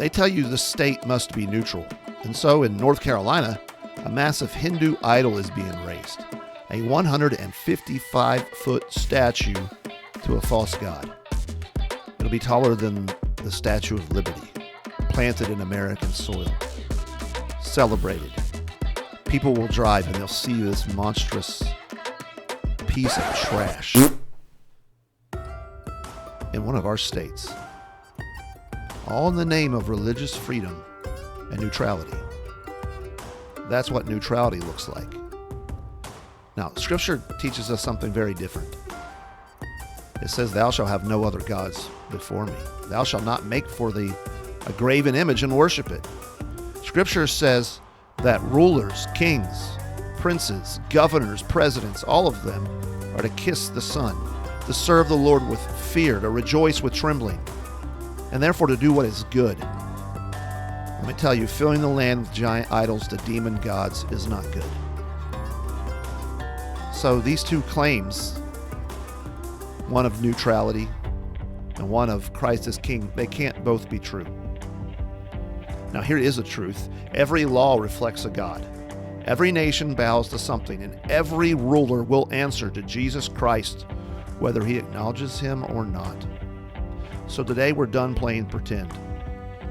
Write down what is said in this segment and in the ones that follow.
They tell you the state must be neutral. And so in North Carolina, a massive Hindu idol is being raised, a 155-foot statue to a false god. It'll be taller than the Statue of Liberty, planted in American soil, celebrated. People will drive and they'll see this monstrous piece of trash in one of our states, all in the name of religious freedom and neutrality. That's what neutrality looks like. Now, Scripture teaches us something very different. It says, "Thou shalt have no other gods before me. Thou shalt not make for thee a graven image and worship it." Scripture says that rulers, kings, princes, governors, presidents, all of them are to kiss the Son, to serve the Lord with fear, to rejoice with trembling, and therefore to do what is good. Let me tell you, filling the land with giant idols to demon gods is not good. So these two claims, one of neutrality and one of Christ as King, they can't both be true. Now here is a truth. Every law reflects a God. Every nation bows to something, and every ruler will answer to Jesus Christ, whether he acknowledges him or not. So today we're done playing pretend.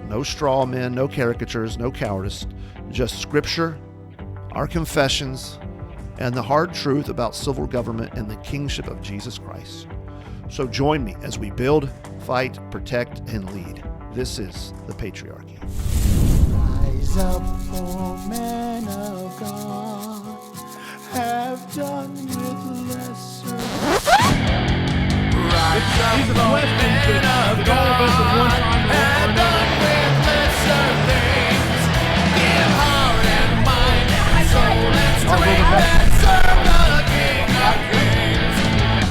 No straw men, no caricatures, no cowardice, just Scripture, our confessions, and the hard truth about civil government and the kingship of Jesus Christ. So join me as we build, fight, protect, and lead. This is the Patriarchy. Rise up, for men of God, have done with lesser. Rise up, for men of God, have done with lesser things. Give heart and mind and soul and strength and serve the King of Kings.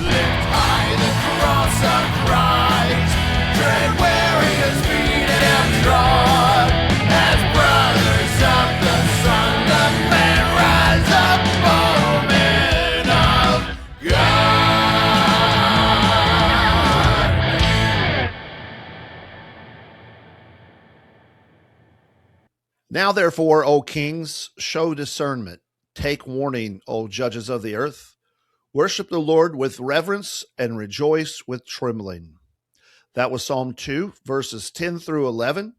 Lift high the cross of Christ, tread where he has feet and trod. As brothers of the Son of Man, rise up, O men of God. Now therefore, O kings, show discernment. Take warning, O judges of the earth. Worship the Lord with reverence and rejoice with trembling. That was Psalm 2, verses 10 through 11.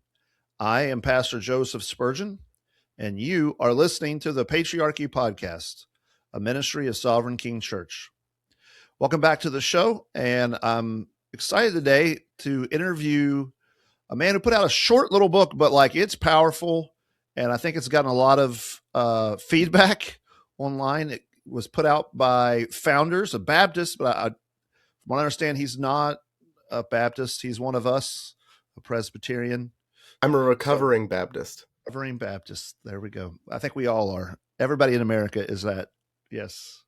I am Pastor Joseph Spurgeon, and you are listening to the Patriarchy Podcast, a ministry of Sovereign King Church. Welcome back to the show, and I'm excited today to interview a man who put out a short little book, but it's powerful, and I think it's gotten a lot of feedback online. It was put out by Founders, a Baptist, but from what I understand, he's not a Baptist. He's one of us, a Presbyterian. I'm a recovering Baptist. Recovering Baptist. There we go. I think we all are. Everybody in America is that. Yes.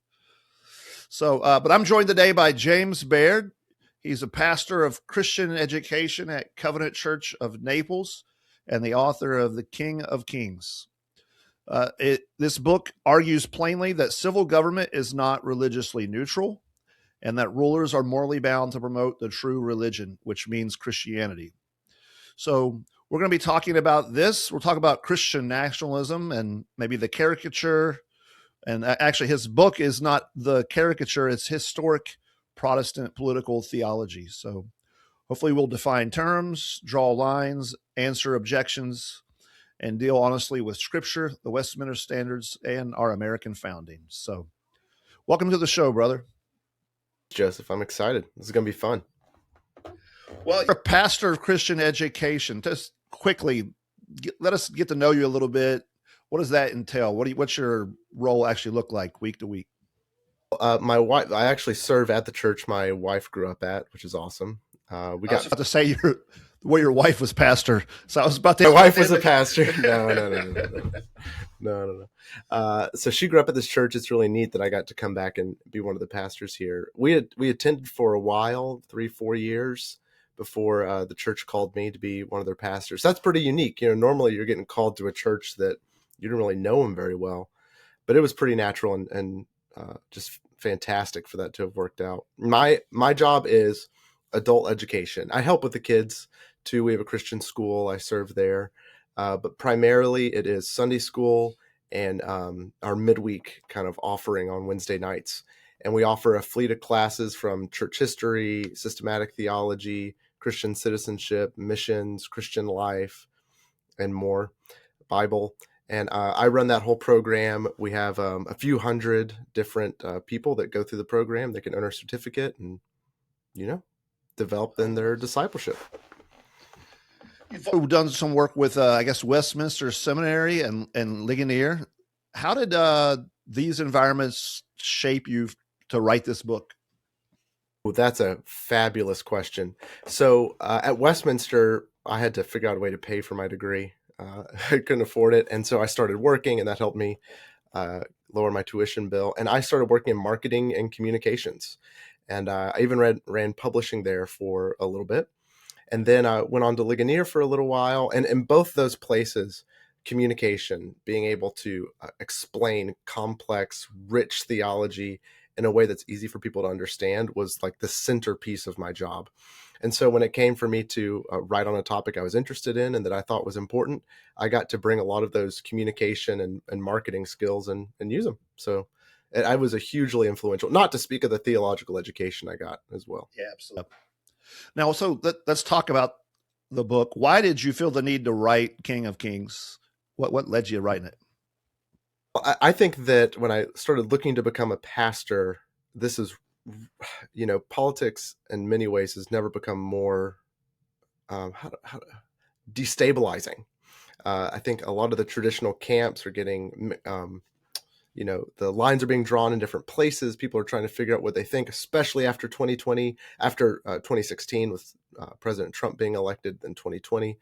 So, but I'm joined today by James Baird. He's a pastor of Christian education at Covenant Church of Naples and the author of The King of Kings. This book argues plainly that civil government is not religiously neutral and that rulers are morally bound to promote the true religion, which means Christianity. So we're going to be talking about this. We'll talk about Christian nationalism and maybe the caricature. And actually, his book is not the caricature, it's historic Protestant political theology. So hopefully we'll define terms, draw lines, answer objections, and deal honestly with Scripture, the Westminster Standards, and our American founding. So welcome to the show, brother. Joseph, I'm excited. This is going to be fun. Well, you're a pastor of Christian education. Just quickly, let us get to know you a little bit. What does that entail? What's your role actually look like week to week? My wife, I actually serve at the church my wife grew up at, which is awesome. I was about to say your wife was pastor. So I was about to. My wife was a pastor. No. So she grew up at this church. It's really neat that I got to come back and be one of the pastors here. We attended for a while, 3-4 years before the church called me to be one of their pastors. That's pretty unique. Normally you're getting called to a church that you don't really know them very well, but it was pretty natural and just fantastic for that to have worked out. My job is adult education. I help with the kids, Two, we have a Christian school. I serve there. But primarily it is Sunday school and our midweek kind of offering on Wednesday nights. And we offer a fleet of classes from church history, systematic theology, Christian citizenship, missions, Christian life, and more, Bible. And I run that whole program. We have a few hundred different people that go through the program. They can earn a certificate and, develop in their discipleship. You've done some work with, I guess, Westminster Seminary and Ligonier. How did these environments shape you to write this book? Well, that's a fabulous question. So at Westminster, I had to figure out a way to pay for my degree. I couldn't afford it. And so I started working, and that helped me lower my tuition bill. And I started working in marketing and communications. And I even ran publishing there for a little bit. And then I went on to Ligonier for a little while. And in both those places, communication, being able to explain complex, rich theology in a way that's easy for people to understand was like the centerpiece of my job. And so when it came for me to write on a topic I was interested in and that I thought was important, I got to bring a lot of those communication and marketing skills and use them. So I was a hugely influential, not to speak of the theological education I got as well. Yeah, absolutely. Now, so let's talk about the book. Why did you feel the need to write King of Kings? What led you to writing it? I think that when I started looking to become a pastor, this is, politics in many ways has never become more destabilizing. I think a lot of the traditional camps are getting, the lines are being drawn in different places. People are trying to figure out what they think, especially after 2020, after 2016 with President Trump being elected in 2020.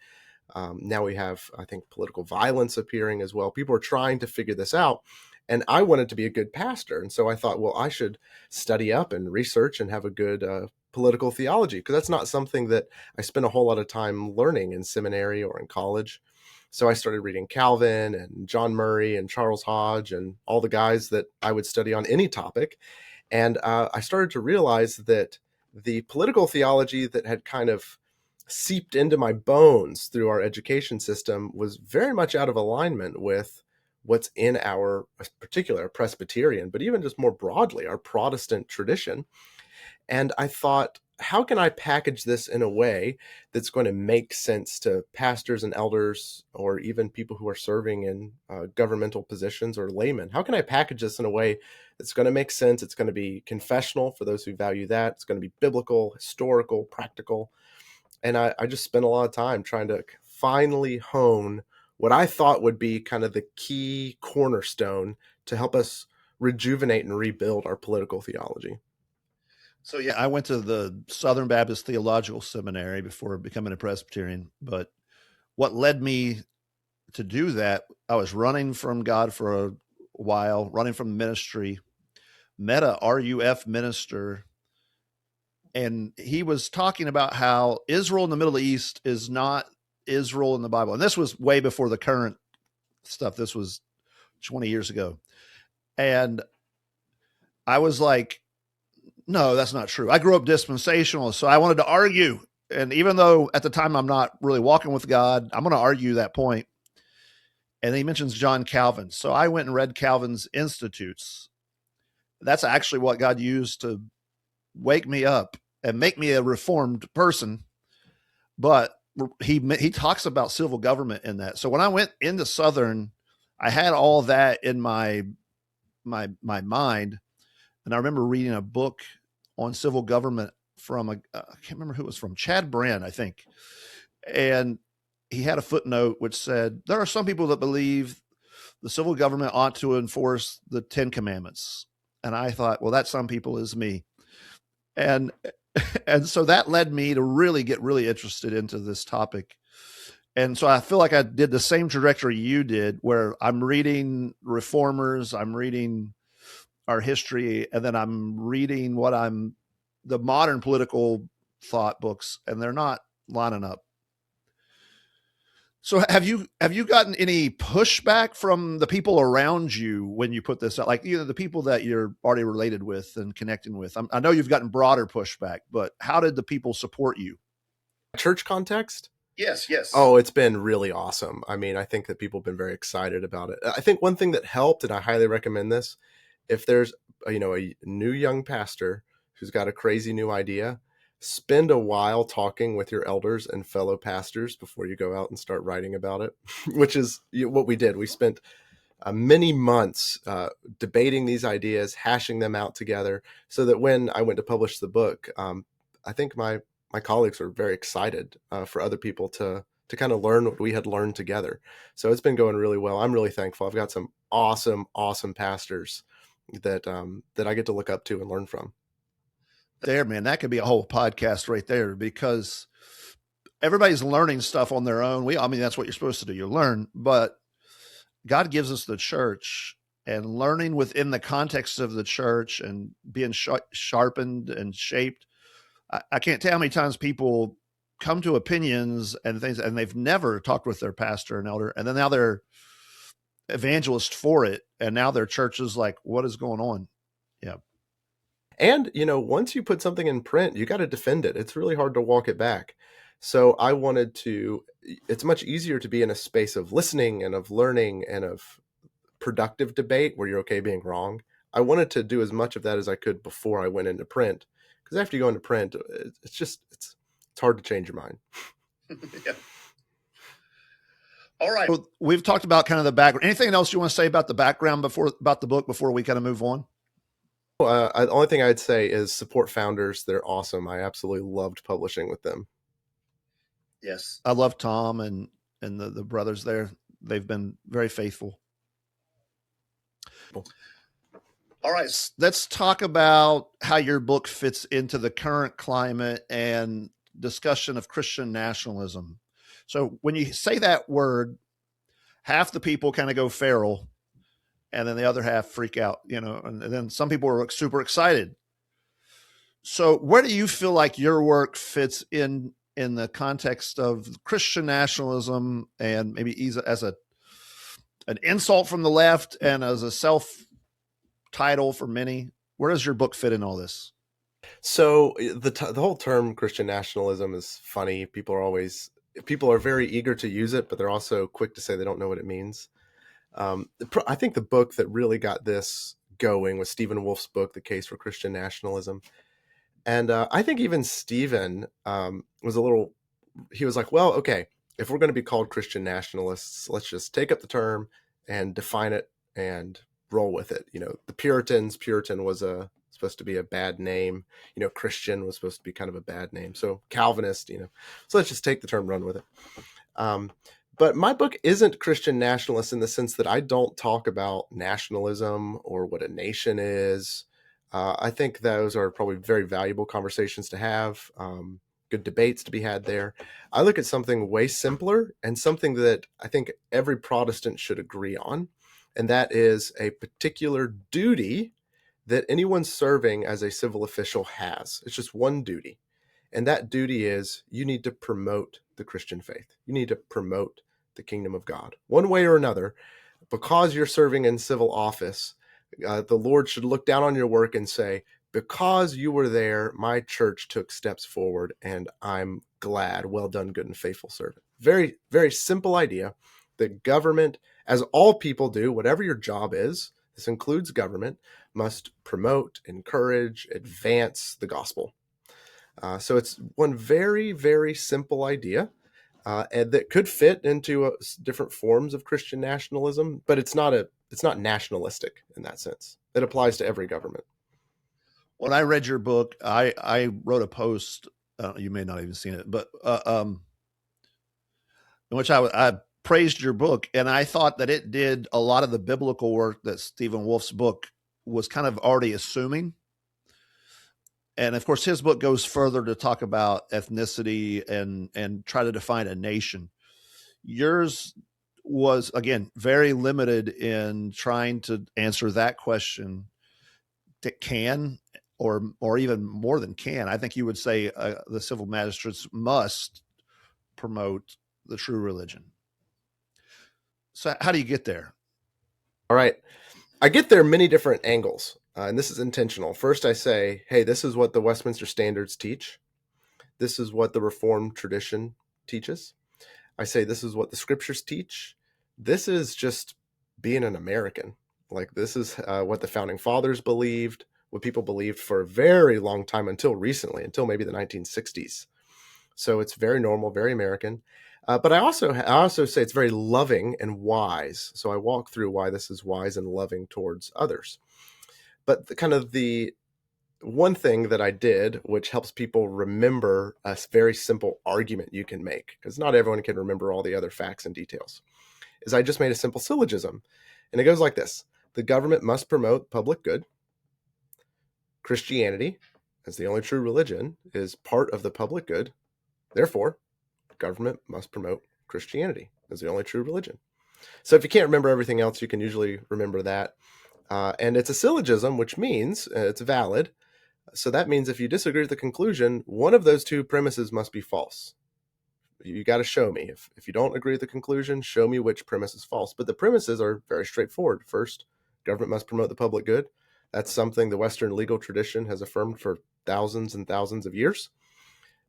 Now we have, I think, political violence appearing as well. People are trying to figure this out. And I wanted to be a good pastor. And so I thought, well, I should study up and research and have a good political theology, because that's not something that I spent a whole lot of time learning in seminary or in college. So I started reading Calvin and John Murray and Charles Hodge and all the guys that I would study on any topic. And I started to realize that the political theology that had kind of seeped into my bones through our education system was very much out of alignment with what's in our particular Presbyterian, but even just more broadly, our Protestant tradition. And I thought, how can I package this in a way that's going to make sense to pastors and elders, or even people who are serving in governmental positions or laymen? How can I package this in a way that's going to make sense? It's going to be confessional for those who value that. It's going to be biblical, historical, practical. And I just spent a lot of time trying to finally hone what I thought would be kind of the key cornerstone to help us rejuvenate and rebuild our political theology. So, yeah, I went to the Southern Baptist Theological Seminary before becoming a Presbyterian. But what led me to do that, I was running from God for a while, running from ministry, met a RUF minister, and he was talking about how Israel in the Middle East is not Israel in the Bible. And this was way before the current stuff. This was 20 years ago. And I was like, no, that's not true. I grew up dispensational, so I wanted to argue. And even though at the time I'm not really walking with God, I'm going to argue that point. And he mentions John Calvin. So I went and read Calvin's Institutes. That's actually what God used to wake me up and make me a reformed person. But he talks about civil government in that. So when I went into Southern, I had all that in my mind. And I remember reading a book on civil government from I can't remember who it was from, Chad Brand, I think. And he had a footnote which said, there are some people that believe the civil government ought to enforce the 10 Commandments. And I thought, well, that some people is me. And so that led me to really get really interested into this topic. And so I feel like I did the same trajectory you did, where I'm reading reformers, I'm reading our history, and then I'm reading the modern political thought books, and they're not lining up. So have you gotten any pushback from the people around you when you put this out? Like, the people that you're already related with and connecting with? I know you've gotten broader pushback, but how did the people support you? Church context? Yes, yes. Oh, it's been really awesome. I mean, I think that people have been very excited about it. I think one thing that helped, and I highly recommend this, if there's a new young pastor who's got a crazy new idea, spend a while talking with your elders and fellow pastors before you go out and start writing about it, which is what we did. We spent many months debating these ideas, hashing them out together, so that when I went to publish the book, I think my colleagues were very excited for other people to kind of learn what we had learned together. So it's been going really well. I'm really thankful. I've got some awesome pastors that I get to look up to and learn from. There, man, that could be a whole podcast right there, because everybody's learning stuff on their own. I mean, that's what you're supposed to do. You learn, but God gives us the church, and learning within the context of the church and being sharpened and shaped. I can't tell how many times people come to opinions and things, and they've never talked with their pastor and elder, and then now they're evangelist for it, and now their church is like, what is going on? Yeah. And, once you put something in print, you got to defend it. It's really hard to walk it back. So it's much easier to be in a space of listening and of learning and of productive debate where you're okay being wrong. I wanted to do as much of that as I could before I went into print, because after you go into print, it's hard to change your mind. Yeah. All right. Well, we've talked about kind of the background. Anything else you want to say about the background about the book before we kind of move on? The only thing I'd say is support founders. They're awesome. I absolutely loved publishing with them. Yes. I love Tom and the brothers there. They've been very faithful. Cool. All right. Let's talk about how your book fits into the current climate and discussion of Christian nationalism. So when you say that word, half the people kind of go feral, and then the other half freak out, and then some people are super excited. So where do you feel like your work fits in the context of Christian nationalism, and maybe as an insult from the left and as a self title for many? Where does your book fit in all this? So the whole term Christian nationalism is funny. People are very eager to use it, but they're also quick to say they don't know what it means. I think the book that really got this going was Stephen Wolfe's book, The Case for Christian Nationalism. And I think even Stephen he was like, well, okay, if we're going to be called Christian nationalists, let's just take up the term and define it and roll with it. The Puritan was supposed to be a bad name. Christian was supposed to be kind of a bad name. So Calvinist, so let's just take the term, run with it. But my book isn't Christian nationalist in the sense that I don't talk about nationalism or what a nation is. I think those are probably very valuable conversations to have, good debates to be had there. I look at something way simpler and something that I think every Protestant should agree on, and that is a particular duty that anyone serving as a civil official has. It's just one duty, and that duty is you need to promote the Christian faith. You need to promote the kingdom of God. One way or another, because you're serving in civil office, the Lord should look down on your work and say, because you were there, my church took steps forward, and I'm glad. Well done, good and faithful servant. Very, very simple idea that government, as all people do, whatever your job is, this includes government, must promote, encourage, advance the gospel. So it's one very, very simple idea. And that could fit into different forms of Christian nationalism, but it's not nationalistic in that sense. It applies to every government. When I read your book, I wrote a post. You may not have even seen it, but in which I praised your book, and I thought that it did a lot of the biblical work that Stephen Wolfe's book was kind of already assuming. And of course, his book goes further to talk about ethnicity and try to define a nation. Yours was, again, very limited in trying to answer that question that can, or even more than can. I think you would say the civil magistrates must promote the true religion. So how do you get there? All right. I get there many different angles. And this is intentional. First, I say, hey, this is what the Westminster Standards teach. this is what the Reformed tradition teaches. I say this is what the scriptures teach. This is just being an American. Like, this is what the founding fathers believed, what people believed for a very long time until recently, until maybe the 1960s. So it's very normal, very American. But I also say it's very loving and wise. So I walk through why this is wise and loving towards others. But the one thing that I did, which helps people remember a very simple argument you can make, because not everyone can remember all the other facts and details, is I just made a simple syllogism. And it goes like this. The government must promote public good. Christianity, as the only true religion, is part of the public good. Therefore, government must promote Christianity as the only true religion. So if you can't remember everything else, you can usually remember that. And it's a syllogism, which means it's valid. So that means if you disagree with the conclusion, one of those two premises must be false. You got to show me. If you don't agree with the conclusion, show me which premise is false. But the premises are very straightforward. First, government must promote the public good. That's something the Western legal tradition has affirmed for thousands and thousands of years.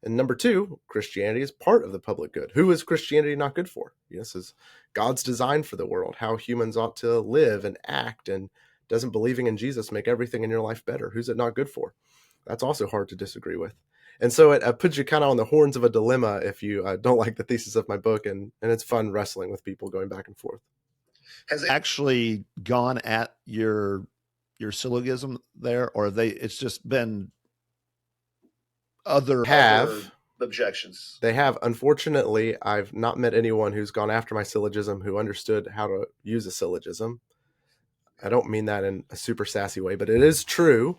And number two, Christianity is part of the public good. Who is Christianity not good for? This is God's design for the world, how humans ought to live and act, and doesn't believing in Jesus make everything in your life better? Who's it not good for? That's also hard to disagree with. And so it puts you kind of on the horns of a dilemma if you don't like the thesis of my book, and it's fun wrestling with people going back and forth. Has it actually gone at your syllogism there, or it's just been other objections? They have. Unfortunately, I've not met anyone who's gone after my syllogism who understood how to use a syllogism. I don't mean that in a super sassy way, but it is true.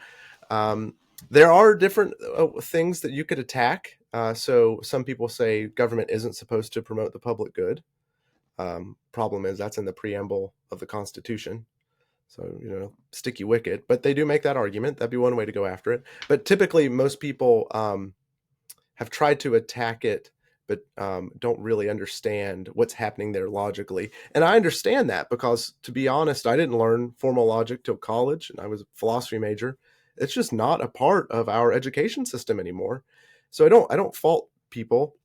There are different things that you could attack. So some people say government isn't supposed to promote the public good. Problem is that's in the preamble of the Constitution. So, sticky wicket. But they do make that argument. That'd be one way to go after it. But typically most people have tried to attack it, but don't really understand what's happening there logically. And I understand that because, to be honest, I didn't learn formal logic till college, and I was a philosophy major. It's just not a part of our education system anymore. So I don't fault people,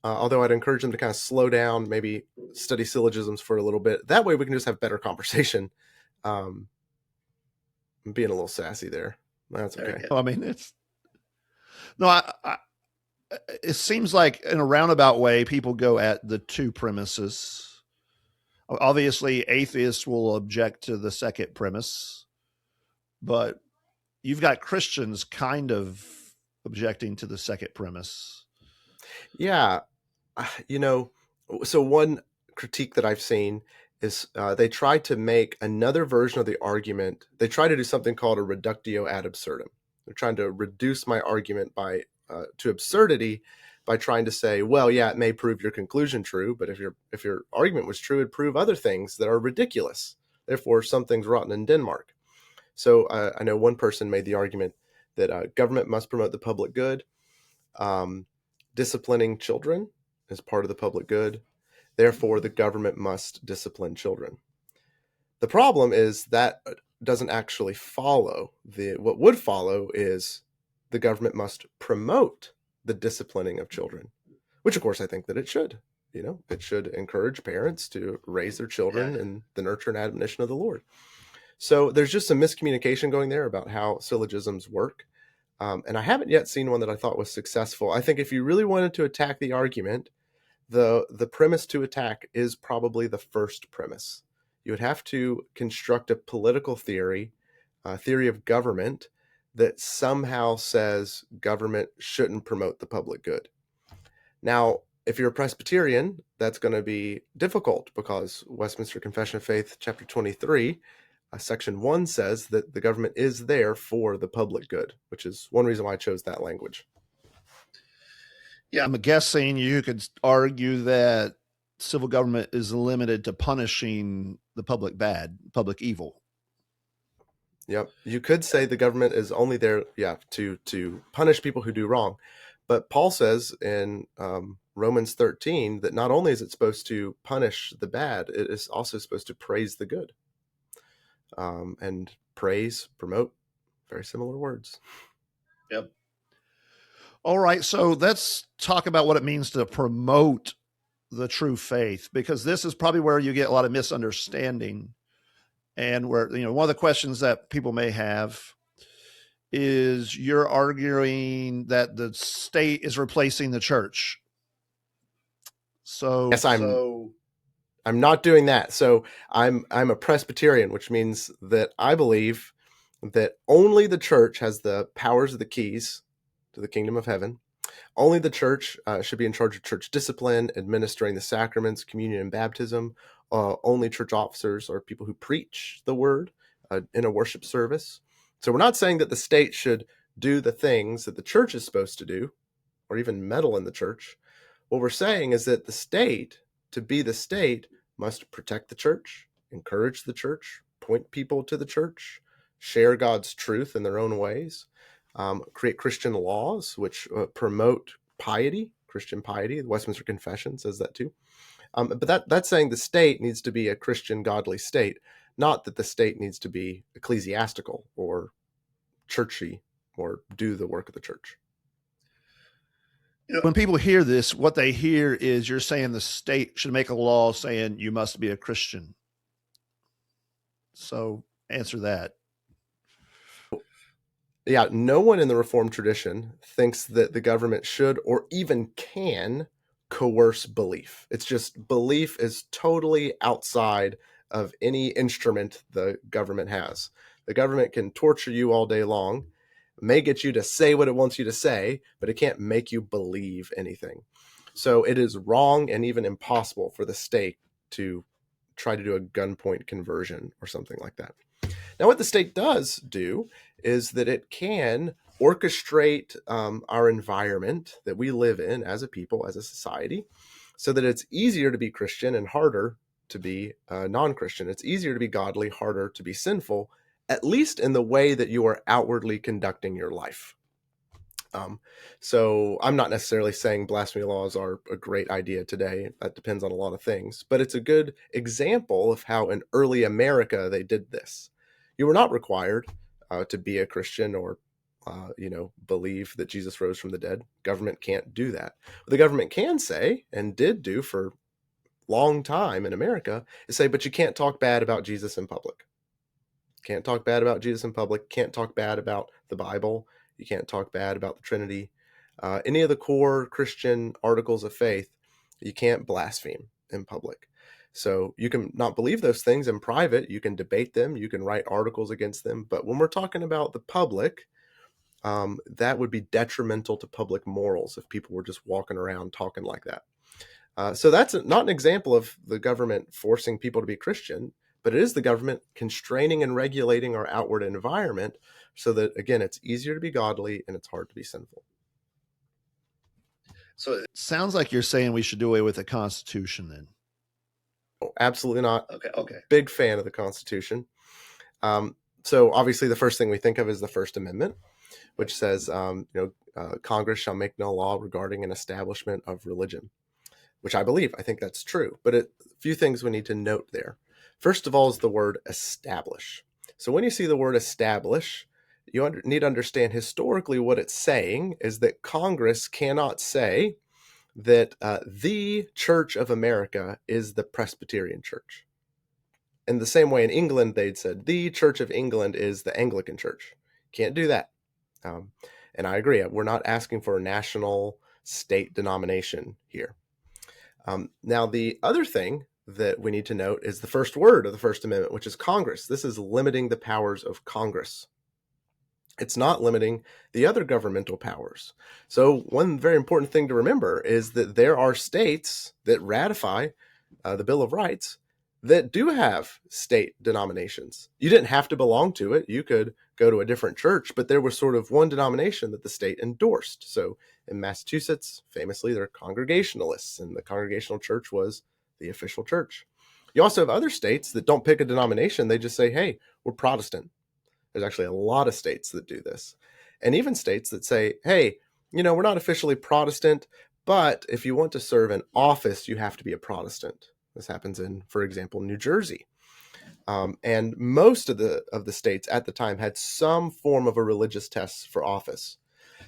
although I'd encourage them to kind of slow down, maybe study syllogisms for a little bit. That way we can just have better conversation. I'm being a little sassy there. That's okay. I mean, it seems like in a roundabout way, people go at the two premises. Obviously, atheists will object to the second premise, but you've got Christians kind of objecting to the second premise. Yeah. So one critique that I've seen is they try to make another version of the argument. They try to do something called a reductio ad absurdum. They're trying to reduce my argument to absurdity by trying to say, well, yeah, it may prove your conclusion true, but if your argument was true, it'd prove other things that are ridiculous. Therefore, something's rotten in Denmark. So I know one person made the argument that government must promote the public good. Disciplining children is part of the public good. Therefore, the government must discipline children. The problem is that doesn't actually follow. What would follow is the government must promote the disciplining of children, which of course I think that it should. It should encourage parents to raise their children in the nurture and admonition of the Lord. So there's just some miscommunication going there about how syllogisms work. And I haven't yet seen one that I thought was successful. I think if you really wanted to attack the argument, the premise to attack is probably the first premise. You would have to construct a political theory, a theory of government that somehow says government shouldn't promote the public good. Now, if you're a Presbyterian, that's going to be difficult because Westminster Confession of Faith, chapter 23, section 1 says that the government is there for the public good, which is one reason why I chose that language. Yeah, I'm guessing you could argue that civil government is limited to punishing the public bad, public evil. Yep. You could say the government is only there, to punish people who do wrong. But Paul says in Romans 13 that not only is it supposed to punish the bad, it is also supposed to praise the good. And praise, promote, very similar words. Yep. All right, so let's talk about what it means to promote the true faith, because this is probably where you get a lot of misunderstanding, and where, one of the questions that people may have is, you're arguing that the state is replacing the church. So Yes, I'm not doing that. So I'm a Presbyterian, which means that I believe that only the church has the powers of the keys to the kingdom of heaven. Only the church should be in charge of church discipline, administering the sacraments, communion, and baptism. Only church officers are people who preach the word in a worship service. So we're not saying that the state should do the things that the church is supposed to do, or even meddle in the church. What we're saying is that the state, to be the state, must protect the church, encourage the church, point people to the church, share God's truth in their own ways, create Christian laws which promote piety, Christian piety. The Westminster Confession says that too. But that's saying the state needs to be a Christian, godly state, not that the state needs to be ecclesiastical or churchy or do the work of the church. when people hear this, what they hear is you're saying the state should make a law saying you must be a Christian. So answer that. Yeah, no one in the Reformed tradition thinks that the government should or even can coerce belief. It's just belief is totally outside of any instrument the government has. The government can torture you all day long, may get you to say what it wants you to say, but it can't make you believe anything. So it is wrong and even impossible for the state to try to do a gunpoint conversion or something like that. Now, what the state does do is that it can orchestrate our environment that we live in as a people, as a society, so that it's easier to be Christian and harder to be non-Christian. It's easier to be godly, harder to be sinful, at least in the way that you are outwardly conducting your life. So I'm not necessarily saying blasphemy laws are a great idea today. That depends on a lot of things, but it's a good example of how in early America they did this. You were not required to be a Christian or, believe that Jesus rose from the dead. Government can't do that. What the government can say, and did do for a long time in America, is say, but you can't talk bad about Jesus in public. Can't talk bad about Jesus in public. Can't talk bad about the Bible. You can't talk bad about the Trinity. Any of the core Christian articles of faith, you can't blaspheme in public. So you can not believe those things in private. You can debate them. You can write articles against them. But when we're talking about the public, that would be detrimental to public morals if people were just walking around talking like that. So that's not an example of the government forcing people to be Christian, but it is the government constraining and regulating our outward environment so that, again, it's easier to be godly and it's hard to be sinful. So it sounds like you're saying we should do away with the Constitution then. Oh, absolutely not. Okay. Big fan of the Constitution. So obviously the first thing we think of is the First Amendment, which says, Congress shall make no law regarding an establishment of religion, which I believe. I think that's true. But a few things we need to note there. First of all is the word establish. So when you see the word establish, you need to understand historically what it's saying is that Congress cannot say that the Church of America is the Presbyterian Church. In the same way in England, they'd said the Church of England is the Anglican Church. Can't do that. And I agree. We're not asking for a national state denomination here. Now, the other thing that we need to note is the first word of the First Amendment, which is Congress. This is limiting the powers of Congress. It's not limiting the other governmental powers. So one very important thing to remember is that there are states that ratify the Bill of Rights that do have state denominations. You didn't have to belong to it. You could go to a different church, but there was sort of one denomination that the state endorsed. So in Massachusetts, famously, they're Congregationalists, and the Congregational Church was the official church. You also have other states that don't pick a denomination. They just say, hey, we're Protestant. There's actually a lot of states that do this. And even states that say, hey, we're not officially Protestant, but if you want to serve in office, you have to be a Protestant. This happens in, for example, New Jersey. And most of the states at the time had some form of a religious test for office.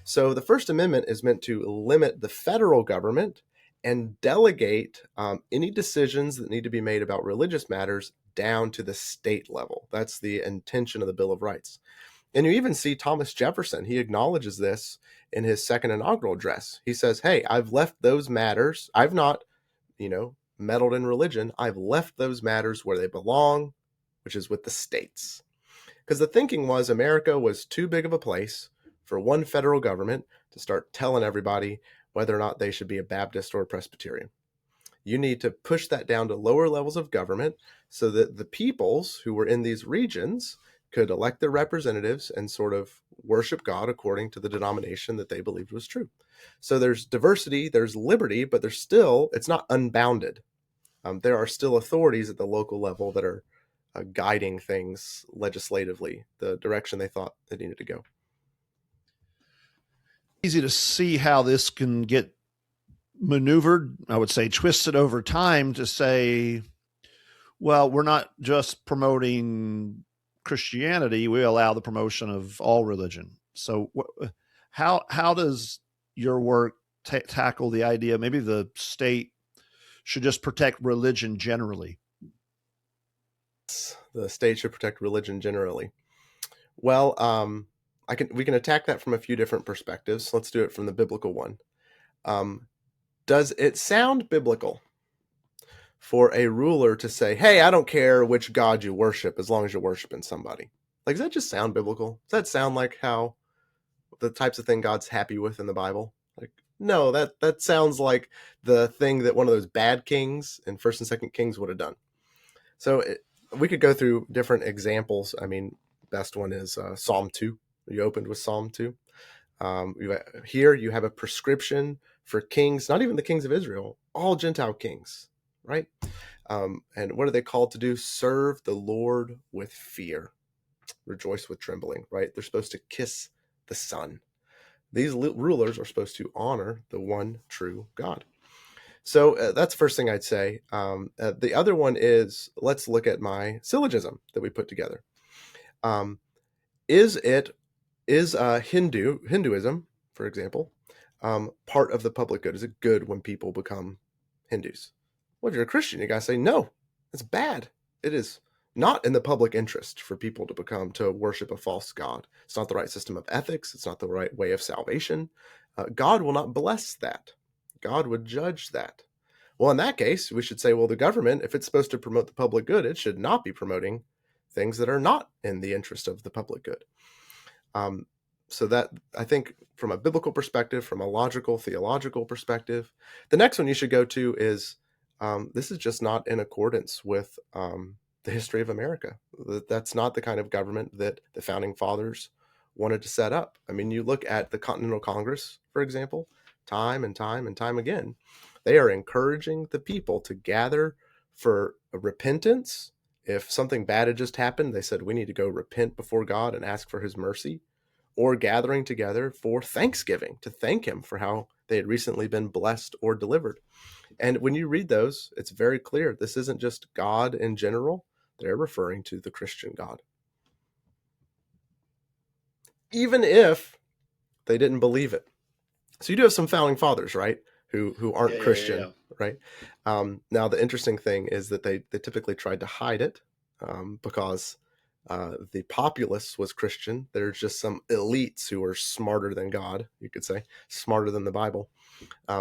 So the First Amendment is meant to limit the federal government and delegate any decisions that need to be made about religious matters down to the state level. That's the intention of the Bill of Rights. And you even see Thomas Jefferson, he acknowledges this in his second inaugural address. He says, hey, I've left those matters. I've not, meddled in religion. I've left those matters where they belong, which is with the states. Because the thinking was America was too big of a place for one federal government to start telling everybody whether or not they should be a Baptist or a Presbyterian. You need to push that down to lower levels of government so that the peoples who were in these regions could elect their representatives and sort of worship God according to the denomination that they believed was true. So there's diversity, there's liberty, but it's not unbounded. There are still authorities at the local level that are guiding things legislatively, the direction they thought it needed to go. Easy to see how this can get maneuvered, I would say twisted over time to say, well, we're not just promoting Christianity, we allow the promotion of all religion. So how does your work tackle the idea maybe the state should just protect religion generally? The state should protect religion generally. Well, we can attack that from a few different perspectives. Let's do it from the biblical one. Does it sound biblical for a ruler to say, hey, I don't care which God you worship as long as you're worshiping somebody? Like, does that just sound biblical? Does that sound like how the types of thing God's happy with in the Bible? Like, no, that sounds like the thing that one of those bad kings in 1st and 2nd Kings would have done. So we could go through different examples. I mean, best one is Psalm 2. You opened with Psalm 2. Here you have a prescription for kings, not even the kings of Israel, all Gentile kings, right? And what are they called to do? Serve the Lord with fear, rejoice with trembling, right? They're supposed to kiss the Son. These rulers are supposed to honor the one true God. So that's the first thing I'd say. The other one is, let's look at my syllogism that we put together. Is Hinduism, for example, part of the public good? Is it good when people become Hindus? Well, if you're a Christian, you gotta say, no, it's bad. It is not in the public interest for people to worship a false god. It's not the right system of ethics. It's not the right way of salvation. God will not bless that. God would judge that. Well, in that case, we should say, well, the government, if it's supposed to promote the public good, it should not be promoting things that are not in the interest of the public good. So that, I think, from a biblical perspective, from a logical, theological perspective, the next one you should go to is, this is just not in accordance with the history of America. That's not the kind of government that the founding fathers wanted to set up. I mean, you look at the Continental Congress, for example, time and time and time again, they are encouraging the people to gather for repentance. If something bad had just happened, they said, we need to go repent before God and ask for his mercy, or gathering together for Thanksgiving to thank him for how they had recently been blessed or delivered. And when you read those, it's very clear. This isn't just God in general. They're referring to the Christian God. Even if they didn't believe it. So you do have some founding fathers, right? Who aren't Christian, right? Now, the interesting thing is that they typically tried to hide it because the populace was Christian. There's just some elites who are smarter than God, you could say, smarter than the Bible.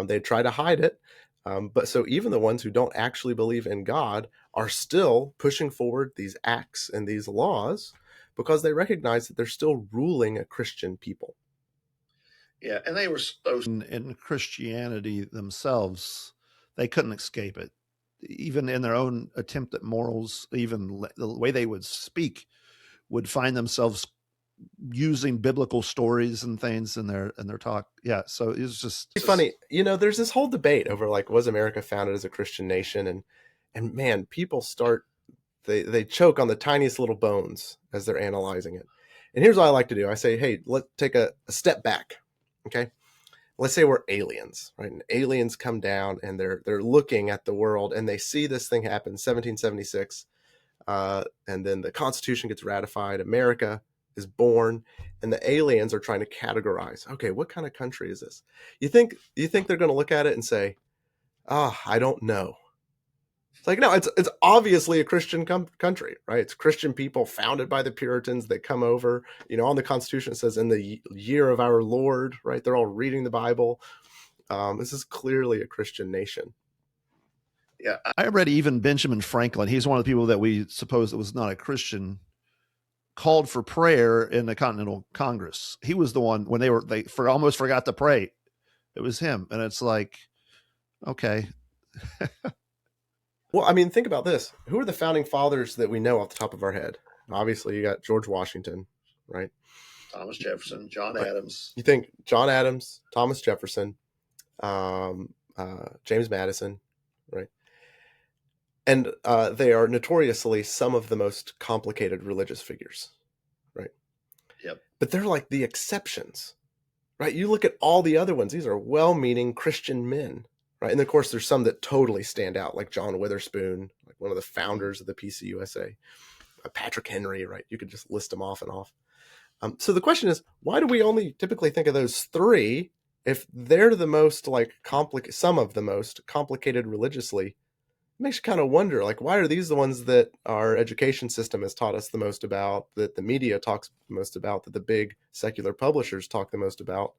They try to hide it. But so even the ones who don't actually believe in God are still pushing forward these acts and these laws because they recognize that they're still ruling a Christian people. Yeah, and they were in Christianity themselves. They couldn't escape it. Even in their own attempt at morals, even the way they would speak would find themselves using biblical stories and things in their talk. Yeah, so it's just it's funny. There's this whole debate over was America founded as a Christian nation, and man, people they choke on the tiniest little bones as they're analyzing it. And here's what I like to do. I say, hey, let's take a step back. Okay. Let's say we're aliens, right? And aliens come down and they're looking at the world and they see this thing happen, 1776. And then the Constitution gets ratified. America is born, and the aliens are trying to categorize, okay, what kind of country is this? You think they're going to look at it and say, I don't know. It's like, no, it's obviously a Christian country, right? It's Christian people founded by the Puritans that come over, on the Constitution it says in the year of our Lord, right? They're all reading the Bible. This is clearly a Christian nation. Yeah, I read even Benjamin Franklin. He's one of the people that we suppose that was not a Christian, called for prayer in the Continental Congress. He was the one when they almost forgot to pray. It was him, and it's like, okay. Well, I mean, think about this. Who are the founding fathers that we know off the top of our head? Obviously, you got George Washington, right? Thomas Jefferson, John Adams. You think John Adams, Thomas Jefferson, James Madison, right? And they are notoriously some of the most complicated religious figures, right? Yep. But they're like the exceptions, right? You look at all the other ones. These are well-meaning Christian men, right? And of course, there's some that totally stand out, like John Witherspoon, like one of the founders of the PCUSA, Patrick Henry, right? You could just list them off and off. So the question is, why do we only typically think of those three if they're the most some of the most complicated religiously? It makes you kind of wonder, why are these the ones that our education system has taught us the most about, that the media talks the most about, that the big secular publishers talk the most about?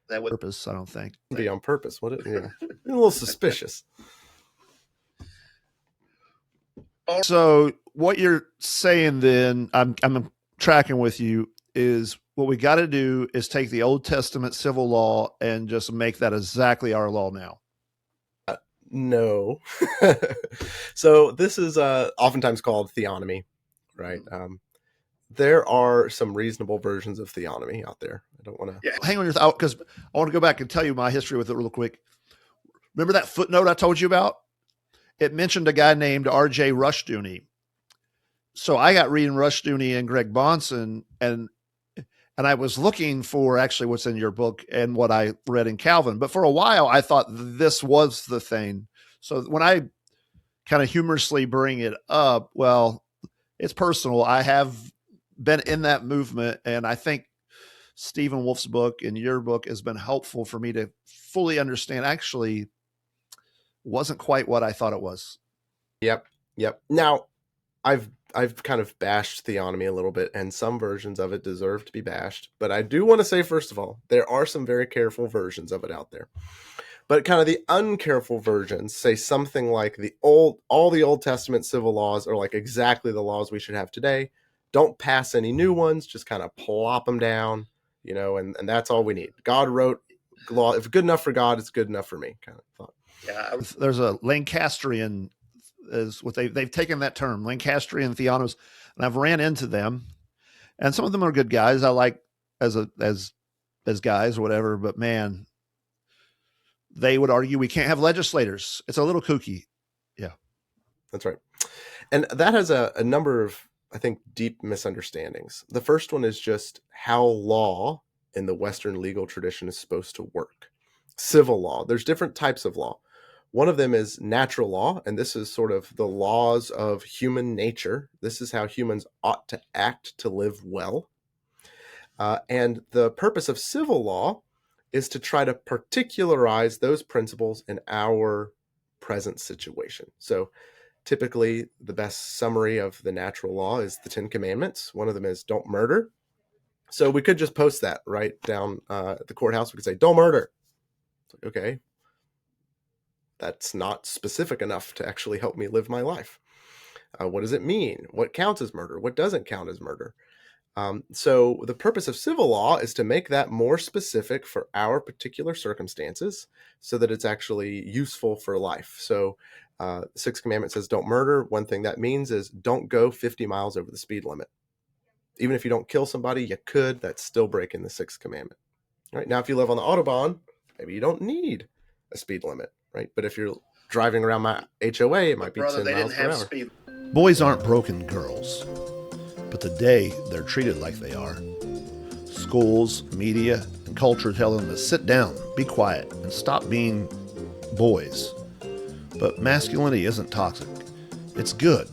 That would purpose, I don't think. Be on purpose, would it? Yeah. A little suspicious. So what you're saying then, I'm tracking with you, is what we got to do is take the Old Testament civil law and just make that exactly our law now. No. So this is oftentimes called theonomy, right? There are some reasonable versions of theonomy out there. I don't want to... Yeah, hang on your thought, because I want to go back and tell you my history with it real quick. Remember that footnote I told you about? It mentioned a guy named R.J. Rushdoony. So I got reading Rushdoony and Greg Bahnsen, and I was looking for actually what's in your book and what I read in Calvin. But for a while, I thought this was the thing. So when I kind of humorously bring it up, well, it's personal. I have been in that movement, and I think Stephen Wolf's book and your book has been helpful for me to fully understand. Actually, wasn't quite what I thought it was. Yep. Now, I've kind of bashed theonomy a little bit, and some versions of it deserve to be bashed. But I do want to say, first of all, there are some very careful versions of it out there. But kind of the uncareful versions say something like all the Old Testament civil laws are like exactly the laws we should have today. Don't pass any new ones, just kind of plop them down, and that's all we need. God wrote law. If it's good enough for God, it's good enough for me, kind of thought. Yeah, there's a Lancastrian is what they've taken that term, Lancastrian theonos, and I've ran into them, and some of them are good guys. I like as guys or whatever, but man, they would argue we can't have legislators. It's a little kooky. Yeah, that's right. And that has a number of, I think, deep misunderstandings. The first one is just how law in the Western legal tradition is supposed to work. Civil law. There's different types of law. One of them is natural law, and this is sort of the laws of human nature. This is how humans ought to act to live well. And the purpose of civil law is to try to particularize those principles in our present situation. So typically, the best summary of the natural law is the 10 Commandments. One of them is don't murder. So we could just post that right down at the courthouse. We could say, don't murder. Okay. That's not specific enough to actually help me live my life. What does it mean? What counts as murder? What doesn't count as murder? So the purpose of civil law is to make that more specific for our particular circumstances so that it's actually useful for life. So the Sixth Commandment says don't murder. One thing that means is don't go 50 miles over the speed limit. Even if you don't kill somebody, you could. That's still breaking the Sixth Commandment. All right, now, if you live on the Autobahn, maybe you don't need a speed limit. Right, but if you're driving around my HOA, it might be 10 miles per hour. Speed. Boys aren't broken girls, but today they're treated like they are. Schools, media, and culture tell them to sit down, be quiet, and stop being boys. But masculinity isn't toxic. It's good,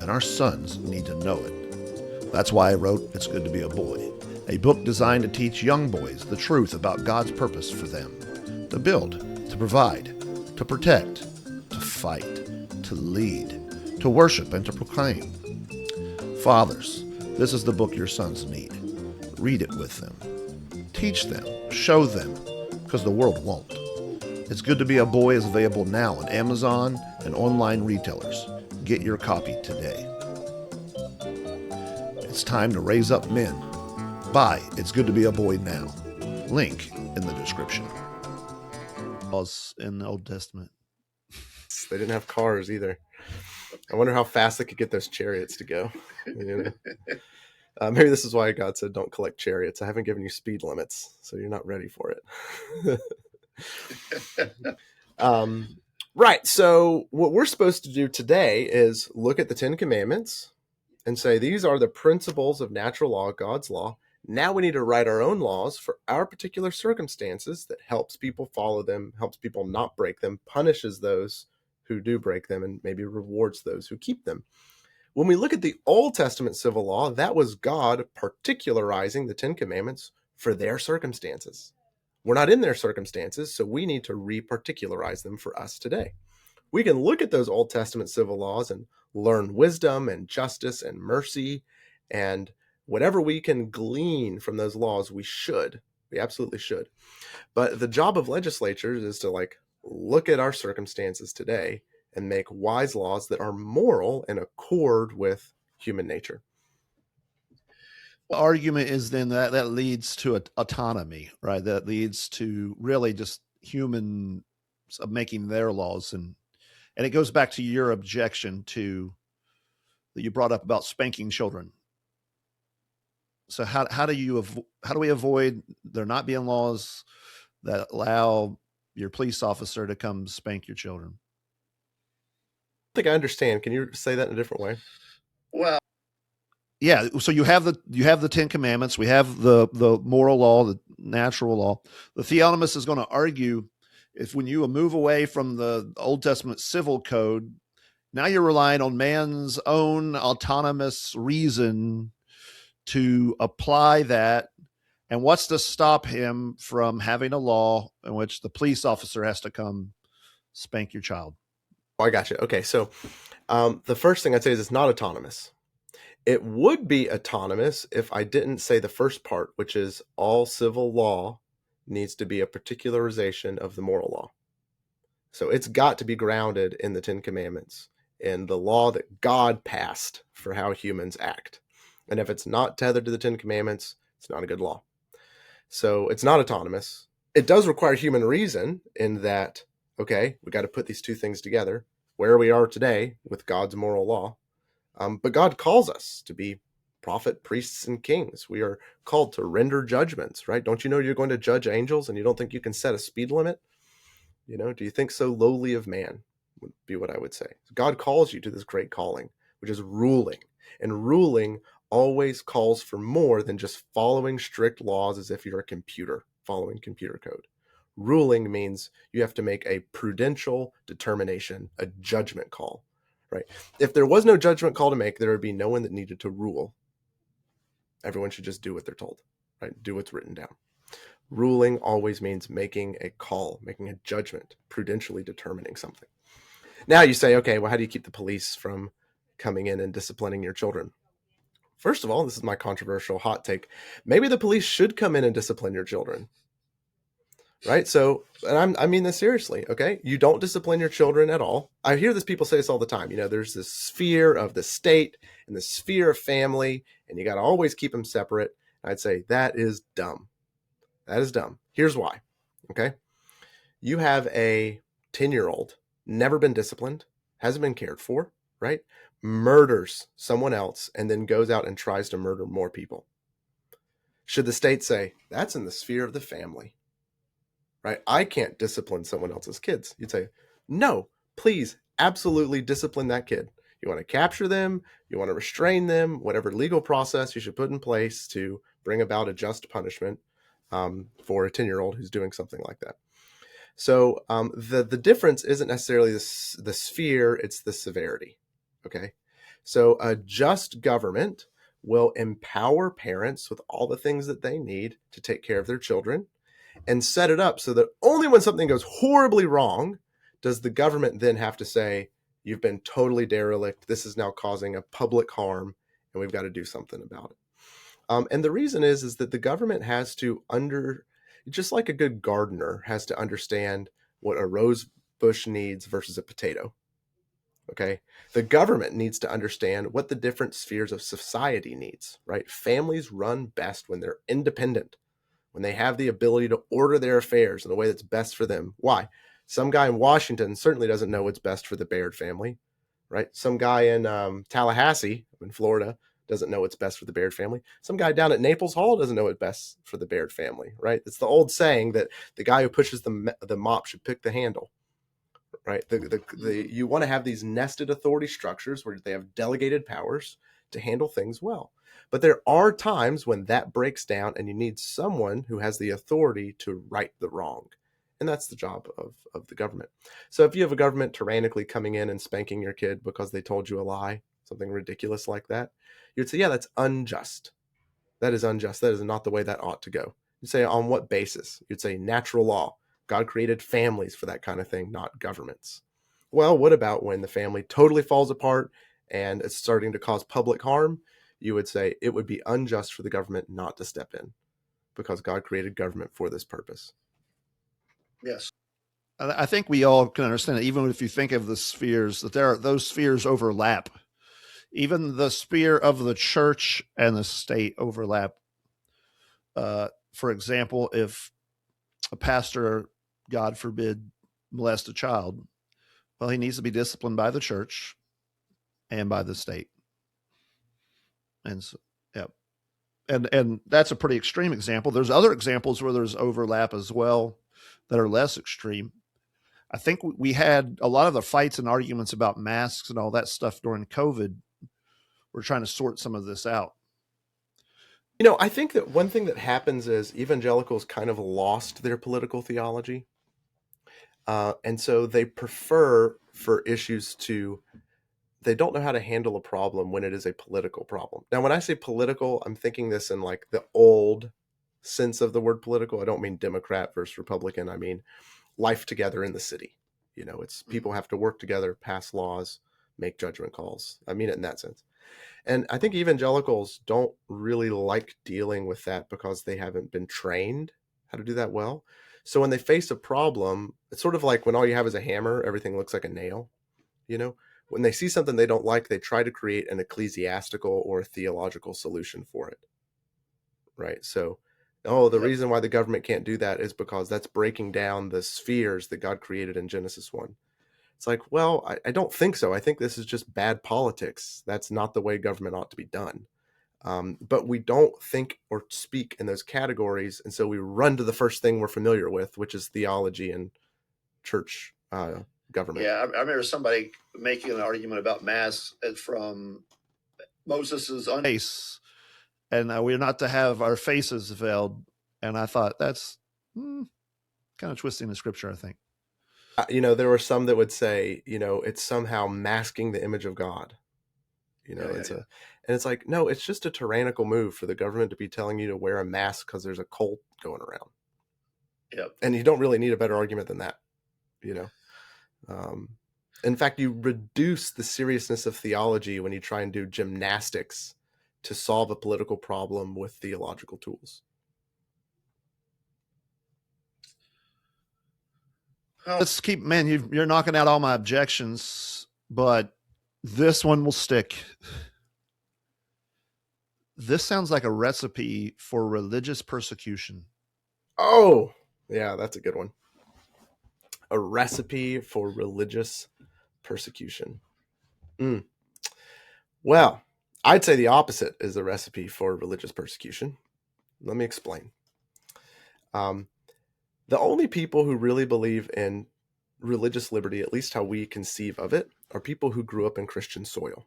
and our sons need to know it. That's why I wrote It's Good to Be a Boy, a book designed to teach young boys the truth about God's purpose for them, to build, to provide, to protect, to fight, to lead, to worship, and to proclaim. Fathers, this is the book your sons need. Read it with them. Teach them, show them, because the world won't. It's Good to Be a Boy is available now on Amazon and online retailers. Get your copy today. It's time to raise up men. Buy It's Good to Be a Boy now. Link in the description. Laws in the Old Testament. They didn't have cars either. I wonder how fast they could get those chariots to go. You know? Maybe this is why God said, don't collect chariots. I haven't given you speed limits, so you're not ready for it. Right. So what we're supposed to do today is look at the 10 Commandments and say, these are the principles of natural law, God's law. Now we need to write our own laws for our particular circumstances that helps people follow them, helps people not break them, punishes those who do break them, and maybe rewards those who keep them. When we look at the Old Testament civil law, that was God particularizing the 10 Commandments for their circumstances. We're not in their circumstances, so we need to reparticularize them for us today. We can look at those Old Testament civil laws and learn wisdom and justice and mercy, and whatever we can glean from those laws, we should. We absolutely should. But the job of legislatures is to look at our circumstances today and make wise laws that are moral and accord with human nature. The argument is then that leads to autonomy, right? That leads to really just humans making their laws. And it goes back to your objection to that you brought up about spanking children. So how do we avoid there not being laws that allow your police officer to come spank your children? I think I understand. Can you say that in a different way? Well, yeah. So you have the 10 Commandments. We have the moral law, the natural law. The theonomist is going to argue if when you move away from the Old Testament civil code, now you're relying on man's own autonomous reason to apply that. And what's to stop him from having a law in which the police officer has to come spank your child? Oh, I got you. Okay. So the first thing I'd say is it's not autonomous. It would be autonomous if I didn't say the first part, which is all civil law needs to be a particularization of the moral law. So it's got to be grounded in the 10 Commandments, in the law that God passed for how humans act. And if it's not tethered to the 10 Commandments, it's not a good law. So it's not autonomous. It does require human reason in that, okay, we got to put these two things together, where we are today with God's moral law. But God calls us to be prophet, priests, and kings. We are called to render judgments, right? Don't you know you're going to judge angels and you don't think you can set a speed limit? Do you think so lowly of man would be what I would say. God calls you to this great calling, which is ruling. And ruling always calls for more than just following strict laws as if you're a computer following computer code. Ruling means you have to make a prudential determination, a judgment call, right? If there was no judgment call to make, there would be no one that needed to rule. Everyone should just do what they're told, right? Do what's written down. Ruling always means making a call, making a judgment, prudentially determining something. Now you say, okay, well, how do you keep the police from coming in and disciplining your children? First of all, this is my controversial hot take. Maybe the police should come in and discipline your children, right? So, and I mean this seriously, okay? You don't discipline your children at all. I hear this, people say this all the time. There's this sphere of the state and the sphere of family, and you got to always keep them separate. I'd say that is dumb. That is dumb. Here's why, okay? You have a 10-year-old, never been disciplined, hasn't been cared for, right? Murders someone else and then goes out and tries to murder more people. Should the state say, that's in the sphere of the family, right? I can't discipline someone else's kids. You'd say, no, please, absolutely discipline that kid. You want to capture them, you want to restrain them, whatever legal process you should put in place to bring about a just punishment for a 10-year-old who's doing something like that. So the difference isn't necessarily the sphere, it's the severity. Okay, so a just government will empower parents with all the things that they need to take care of their children and set it up so that only when something goes horribly wrong does the government then have to say, you've been totally derelict. This is now causing a public harm, and we've got to do something about it. And the reason is that the government has to just like a good gardener has to understand what a rose bush needs versus a potato. Okay. The government needs to understand what the different spheres of society needs, right? Families run best when they're independent, when they have the ability to order their affairs in the way that's best for them. Why? Some guy in Washington certainly doesn't know what's best for the Baird family, right? Some guy in Tallahassee in Florida doesn't know what's best for the Baird family. Some guy down at Naples Hall doesn't know what's best for the Baird family, right? It's the old saying that the guy who pushes the mop should pick the handle. Right. You want to have these nested authority structures where they have delegated powers to handle things well. But there are times when that breaks down and you need someone who has the authority to right the wrong. And that's the job of the government. So if you have a government tyrannically coming in and spanking your kid because they told you a lie, something ridiculous like that, you'd say, yeah, that's unjust. That is unjust. That is not the way that ought to go. You'd say, on what basis? You'd say natural law. God created families for that kind of thing, not governments. Well, what about when the family totally falls apart and it's starting to cause public harm? You would say it would be unjust for the government not to step in because God created government for this purpose. Yes. I think we all can understand that even if you think of the spheres, that those spheres overlap. Even the sphere of the church and the state overlap. For example, if a pastor, God forbid, molest a child, well, he needs to be disciplined by the church and by the state. And so, yeah. And that's a pretty extreme example. There's other examples where there's overlap as well that are less extreme. I think we had a lot of the fights and arguments about masks and all that stuff during COVID. We're trying to sort some of this out. You know, I think that one thing that happens is evangelicals kind of lost their political theology. And so they prefer for issues they don't know how to handle a problem when it is a political problem. Now, when I say political, I'm thinking this in like the old sense of the word political. I don't mean Democrat versus Republican. I mean life together in the city. You know, it's people have to work together, pass laws, make judgment calls. I mean it in that sense. And I think evangelicals don't really like dealing with that because they haven't been trained how to do that well. So when they face a problem, it's sort of like when all you have is a hammer, everything looks like a nail. You know, when they see something they don't like, they try to create an ecclesiastical or theological solution for it. Right. So, the reason why the government can't do that is because that's breaking down the spheres that God created in Genesis 1. It's like, well, I don't think so. I think this is just bad politics. That's not the way government ought to be done. But we don't think or speak in those categories. And so we run to the first thing we're familiar with, which is theology and church government. Yeah, I remember somebody making an argument about masks from Moses's face, and we're not to have our faces veiled. And I thought that's kind of twisting the scripture, I think. There were some that would say, it's somehow masking the image of God. And it's like, no, it's just a tyrannical move for the government to be telling you to wear a mask because there's a cult going around. Yep. And you don't really need a better argument than that. In fact, you reduce the seriousness of theology when you try and do gymnastics to solve a political problem with theological tools. Let's keep, man, you're knocking out all my objections, but this one will stick. This sounds like a recipe for religious persecution. Oh, yeah, that's a good one. A recipe for religious persecution. Well, I'd say the opposite is the recipe for religious persecution. Let me explain. The only people who really believe in religious liberty, at least how we conceive of it, are people who grew up in Christian soil.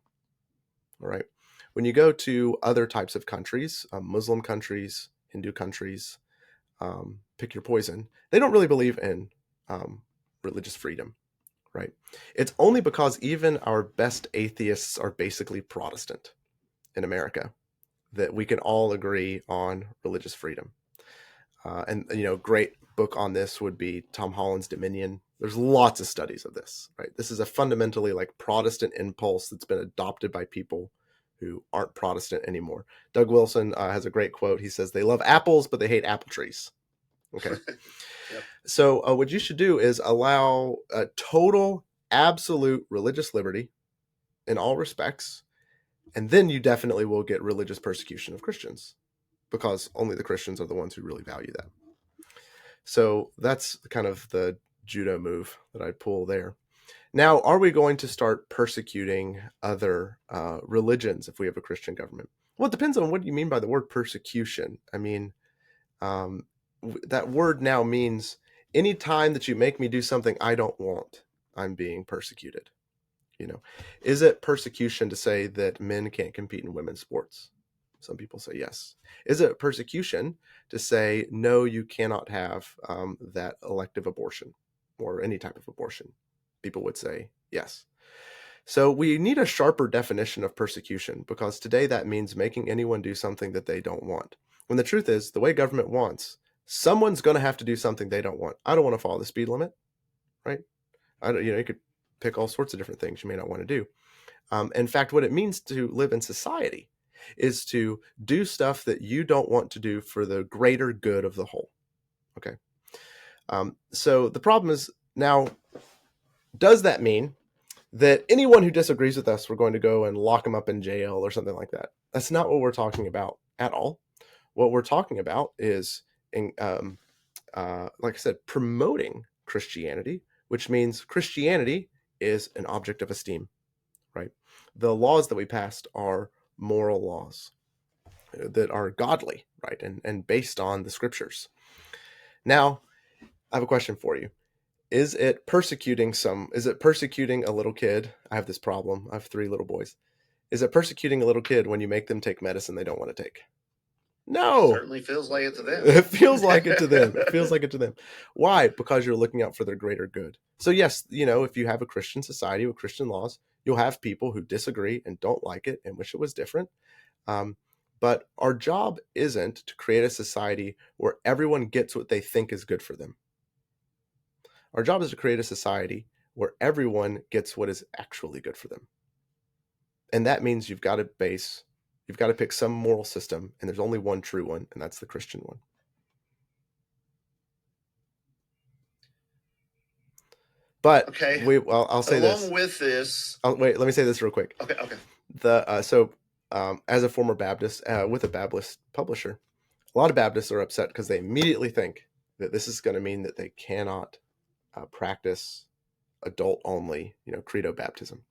All right. When you go to other types of countries, Muslim countries, Hindu countries, pick your poison, they don't really believe in religious freedom, right? It's only because even our best atheists are basically Protestant in America. that we can all agree on religious freedom. And great book on this would be Tom Holland's Dominion. There's lots of studies of this, right? This is a fundamentally like Protestant impulse that's been adopted by people who aren't Protestant anymore. Doug Wilson has a great quote. He says, they love apples, but they hate apple trees. Okay. Yep. So what you should do is allow total, absolute religious liberty in all respects. And then you definitely will get religious persecution of Christians, because only the Christians are the ones who really value that. So that's kind of the judo move that I'd pull there. Now, are we going to start persecuting other religions if we have a Christian government? Well, it depends on what you mean by the word persecution. I mean, that word now means any time that you make me do something I don't want, I'm being persecuted. Is it persecution to say that men can't compete in women's sports? Some people say yes. Is it persecution to say, no, you cannot have that elective abortion or any type of abortion? People would say yes. So we need a sharper definition of persecution, because today that means making anyone do something that they don't want. When the truth is, the way government wants, someone's going to have to do something they don't want. I don't want to follow the speed limit, right? You could pick all sorts of different things you may not want to do. In fact, what it means to live in society is to do stuff that you don't want to do for the greater good of the whole. Okay. So the problem is now, does that mean that anyone who disagrees with us, we're going to go and lock them up in jail or something like that? That's not what we're talking about at all. What we're talking about is, like I said, promoting Christianity, which means Christianity is an object of esteem, right? The laws that we passed are moral laws that are godly, right? And based on the scriptures. Now, I have a question for you. Is it persecuting a little kid? I have this problem. I have 3 little boys. Is it persecuting a little kid when you make them take medicine they don't want to take? No. Certainly feels like it to them. It feels like it to them. It feels like it to them. Why? Because you're looking out for their greater good. So yes, if you have a Christian society with Christian laws, you'll have people who disagree and don't like it and wish it was different. But our job isn't to create a society where everyone gets what they think is good for them. Our job is to create a society where everyone gets what is actually good for them. And that means you've got to pick some moral system, and there's only one true one, and that's the Christian one. But okay, I'll say this. Along with this, wait, let me say this real quick. Okay. So as a former Baptist with a Baptist publisher, a lot of Baptists are upset because they immediately think that this is going to mean that they cannot practice adult-only, credo baptism.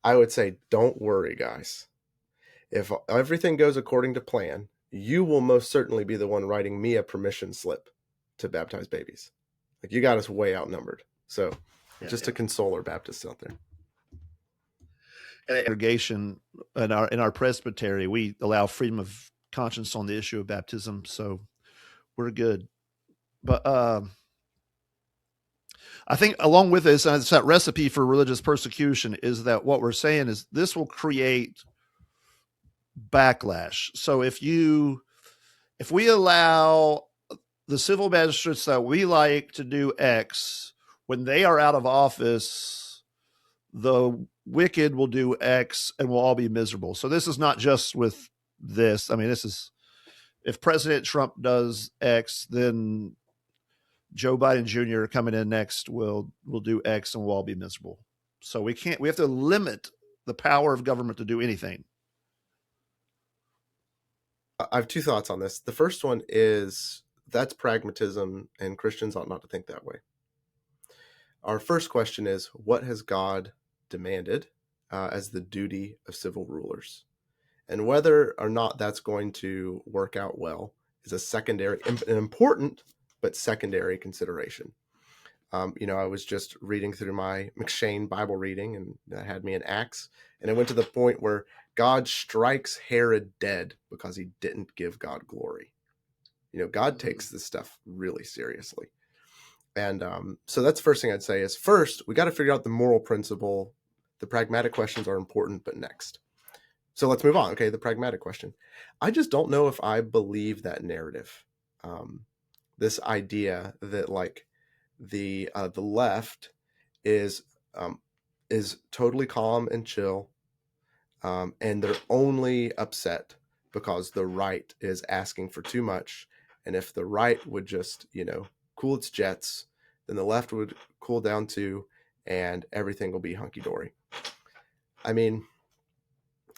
I would say, don't worry, guys. If everything goes according to plan, you will most certainly be the one writing me a permission slip to baptize babies. Like, you got us way outnumbered. So to console our Baptists out there. In congregation, in our presbytery, we allow freedom of conscience on the issue of baptism, so we're good. But I think along with this, and it's that recipe for religious persecution, is that what we're saying is this will create backlash. So if we allow the civil magistrates that we like to do X, when they are out of office, the wicked will do X and we'll all be miserable. So this is not just with this. I mean, this is, if President Trump does X, then Joe Biden Jr. coming in next will do X and we'll all be miserable. So we have to limit the power of government to do anything. I have 2 thoughts on this. The first one is that's pragmatism, and Christians ought not to think that way. Our first question is, what has God demanded as the duty of civil rulers? And whether or not that's going to work out well is a secondary, an important but secondary consideration. I was just reading through my McShane Bible reading, and that had me in Acts, and I went to the point where God strikes Herod dead because he didn't give God glory. God takes this stuff really seriously. And so that's the first thing I'd say is, first, we got to figure out the moral principle. The pragmatic questions are important, but next. So let's move on. Okay, the pragmatic question. I just don't know if I believe that narrative. This idea that like the left is totally calm and chill, and they're only upset because the right is asking for too much. And if the right would just, cool its jets, then the left would cool down too, and everything will be hunky dory. I mean,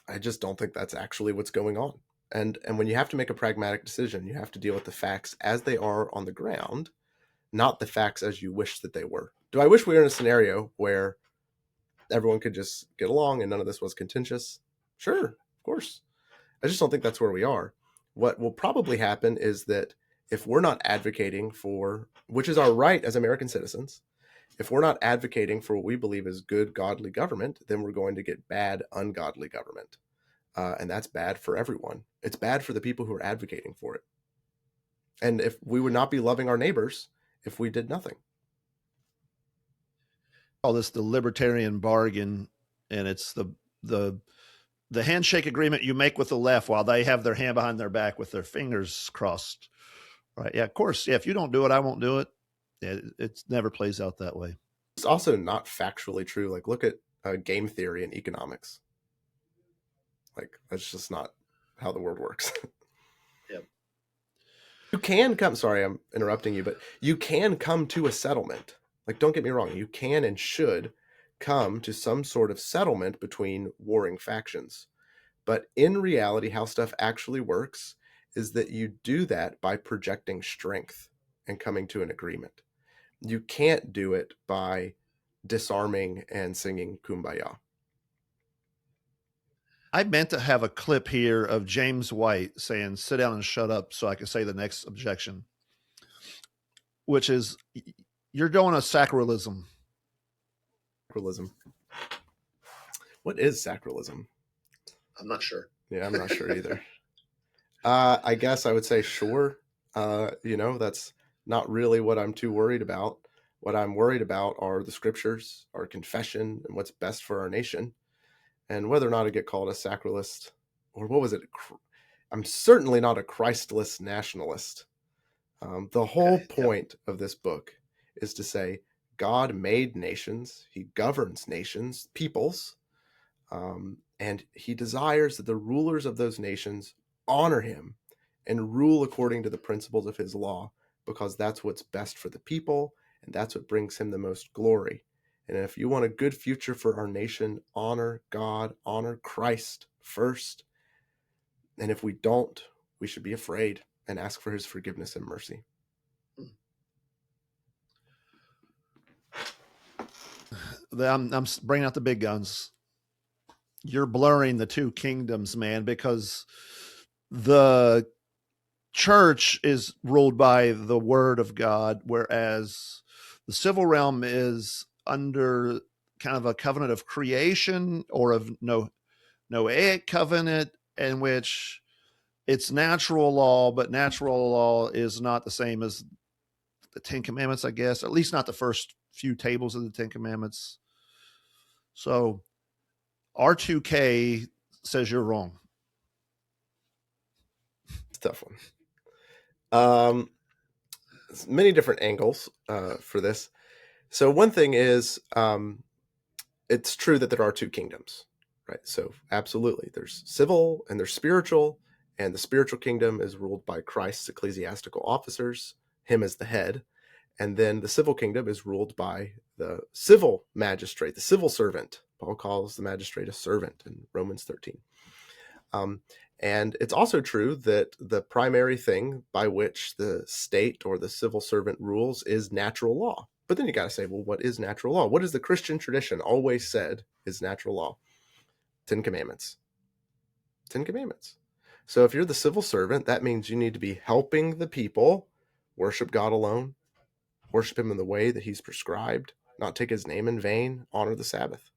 I just don't think that's actually what's going on. And when you have to make a pragmatic decision, you have to deal with the facts as they are on the ground, not the facts as you wish that they were. Do I wish we were in a scenario where everyone could just get along and none of this was contentious? Sure, of course. I just don't think that's where we are. What will probably happen is that if we're not advocating for, which is our right as American citizens, if we're not advocating for what we believe is good, godly government, then we're going to get bad, ungodly government. And that's bad for everyone. It's bad for the people who are advocating for it. And if we would not be loving our neighbors if we did nothing. Call this the libertarian bargain, and it's the handshake agreement you make with the left while they have their hand behind their back with their fingers crossed. Right? Yeah, of course. Yeah, if you don't do it, I won't do it. Yeah, it never plays out that way. It's also not factually true. Like, look at game theory and economics. Like, that's just not how the world works. Yeah. You can come, sorry, I'm interrupting you, but you can come to a settlement. Like, don't get me wrong. You can and should come to some sort of settlement between warring factions. But in reality, how stuff actually works is that you do that by projecting strength and coming to an agreement. You can't do it by disarming and singing Kumbaya. I meant to have a clip here of James White saying, sit down and shut up so I can say the next objection, which is, you're doing a sacralism. Sacralism. What is sacralism? I'm not sure. Yeah, I'm not sure either. I guess I would say sure. That's not really what I'm too worried about. What I'm worried about are the scriptures, our confession, and what's best for our nation. And whether or not I get called a sacralist, or what was it? I'm certainly not a Christless nationalist. The whole point of this book is to say God made nations. He governs nations, peoples, and he desires that the rulers of those nations honor him and rule according to the principles of his law, because that's what's best for the people, and that's what brings him the most glory. And if you want a good future for our nation, honor God, honor Christ first. And if we don't, we should be afraid and ask for his forgiveness and mercy. I'm bringing out the big guns. You're blurring the two kingdoms, man, because the church is ruled by the word of God, whereas the civil realm is under kind of a covenant of creation or of Noahic covenant, in which it's natural law, but natural law is not the same as the Ten Commandments, I guess, at least not the first few tables of the Ten Commandments. So R2K says you're wrong. It's a tough one. Many different angles for this. So one thing is, it's true that there are two kingdoms, right? So absolutely, there's civil and there's spiritual, and the spiritual kingdom is ruled by Christ's ecclesiastical officers, him as the head. And then the civil kingdom is ruled by the civil magistrate, the civil servant. Paul calls the magistrate a servant in Romans 13. And it's also true that the primary thing by which the state or the civil servant rules is natural law. But then you got to say, well, what is natural law? What has the Christian tradition always said is natural law? 10 Commandments. 10 Commandments. So if you're the civil servant, that means you need to be helping the people worship God alone, worship him in the way that he's prescribed, not take his name in vain, honor the Sabbath.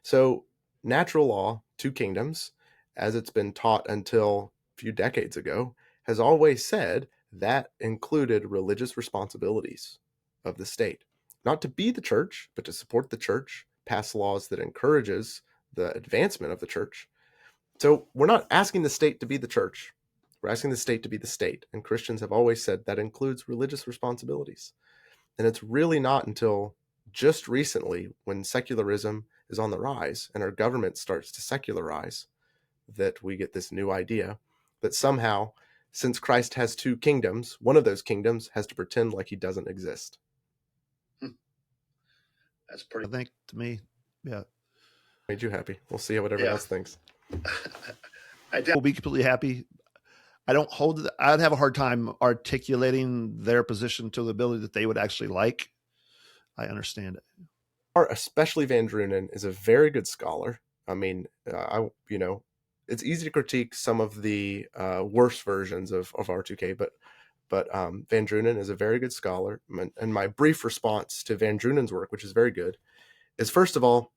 So natural law, two kingdoms, as it's been taught until a few decades ago, has always said that included religious responsibilities of the state, not to be the church, but to support the church, pass laws that encourages the advancement of the church. So we're not asking the state to be the church. We're asking the state to be the state. And Christians have always said that includes religious responsibilities. And it's really not until just recently, when secularism is on the rise and our government starts to secularize, that we get this new idea that somehow, since Christ has two kingdoms, one of those kingdoms has to pretend like he doesn't exist. That's pretty, I think, to me, yeah. Made you happy. We'll see what everyone else thinks. I will be completely happy. I'd have a hard time articulating their position to the ability that they would actually like. I understand it. Especially Van Drunen is a very good scholar. I mean, it's easy to critique some of the worse versions of R2K, but Van Drunen is a very good scholar. And my brief response to Van Drunen's work, which is very good, is first of all,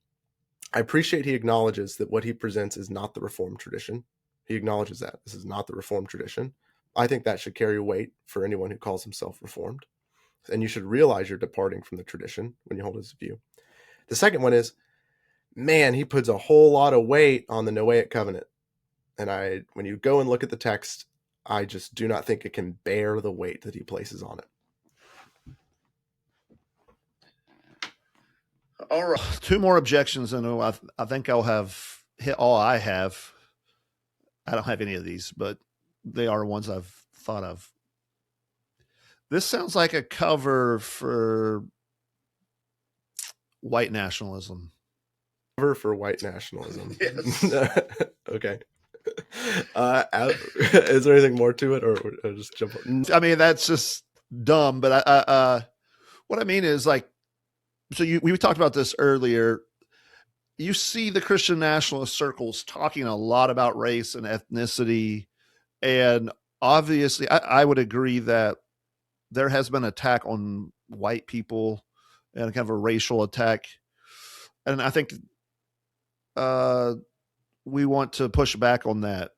I appreciate he acknowledges that what he presents is not the Reformed tradition. He acknowledges that this is not the Reformed tradition. I think that should carry weight for anyone who calls himself Reformed. And you should realize you're departing from the tradition when you hold his view. The second one is, man, he puts a whole lot of weight on the Noahic covenant. And when you go and look at the text, I just do not think it can bear the weight that he places on it. All right. 2 more objections, and I think I'll have hit all I have. I don't have any of these, but they are ones I've thought of. This sounds like a cover for white nationalism. Cover for white nationalism. Yes. Okay. Is there anything more to it, or just jump on? I mean, that's just dumb, but what I mean is, like, so we talked about this earlier. You see the Christian nationalist circles talking a lot about race and ethnicity. And obviously, I would agree that there has been an attack on white people and kind of a racial attack. And I think we want to push back on that.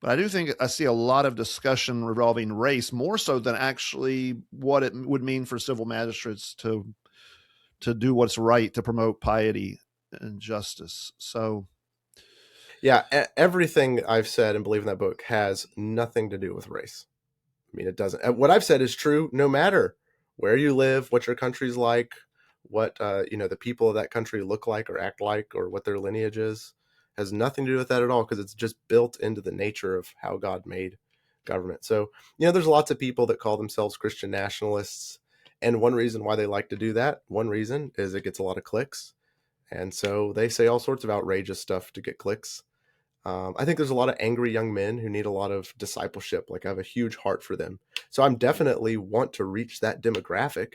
But I do think I see a lot of discussion revolving race, more so than actually what it would mean for civil magistrates to do what's right to promote piety and justice. So, yeah, everything I've said and believe in that book has nothing to do with race. I mean, it doesn't. What I've said is true no matter where you live, what your country's like, what the people of that country look like or act like, or what their lineage is. Has nothing to do with that at all, because it's just built into the nature of how God made government. So, there's lots of people that call themselves Christian nationalists. And one reason why they like to do that, one reason is it gets a lot of clicks. And so they say all sorts of outrageous stuff to get clicks. I think there's a lot of angry young men who need a lot of discipleship. Like, I have a huge heart for them. So I'm definitely want to reach that demographic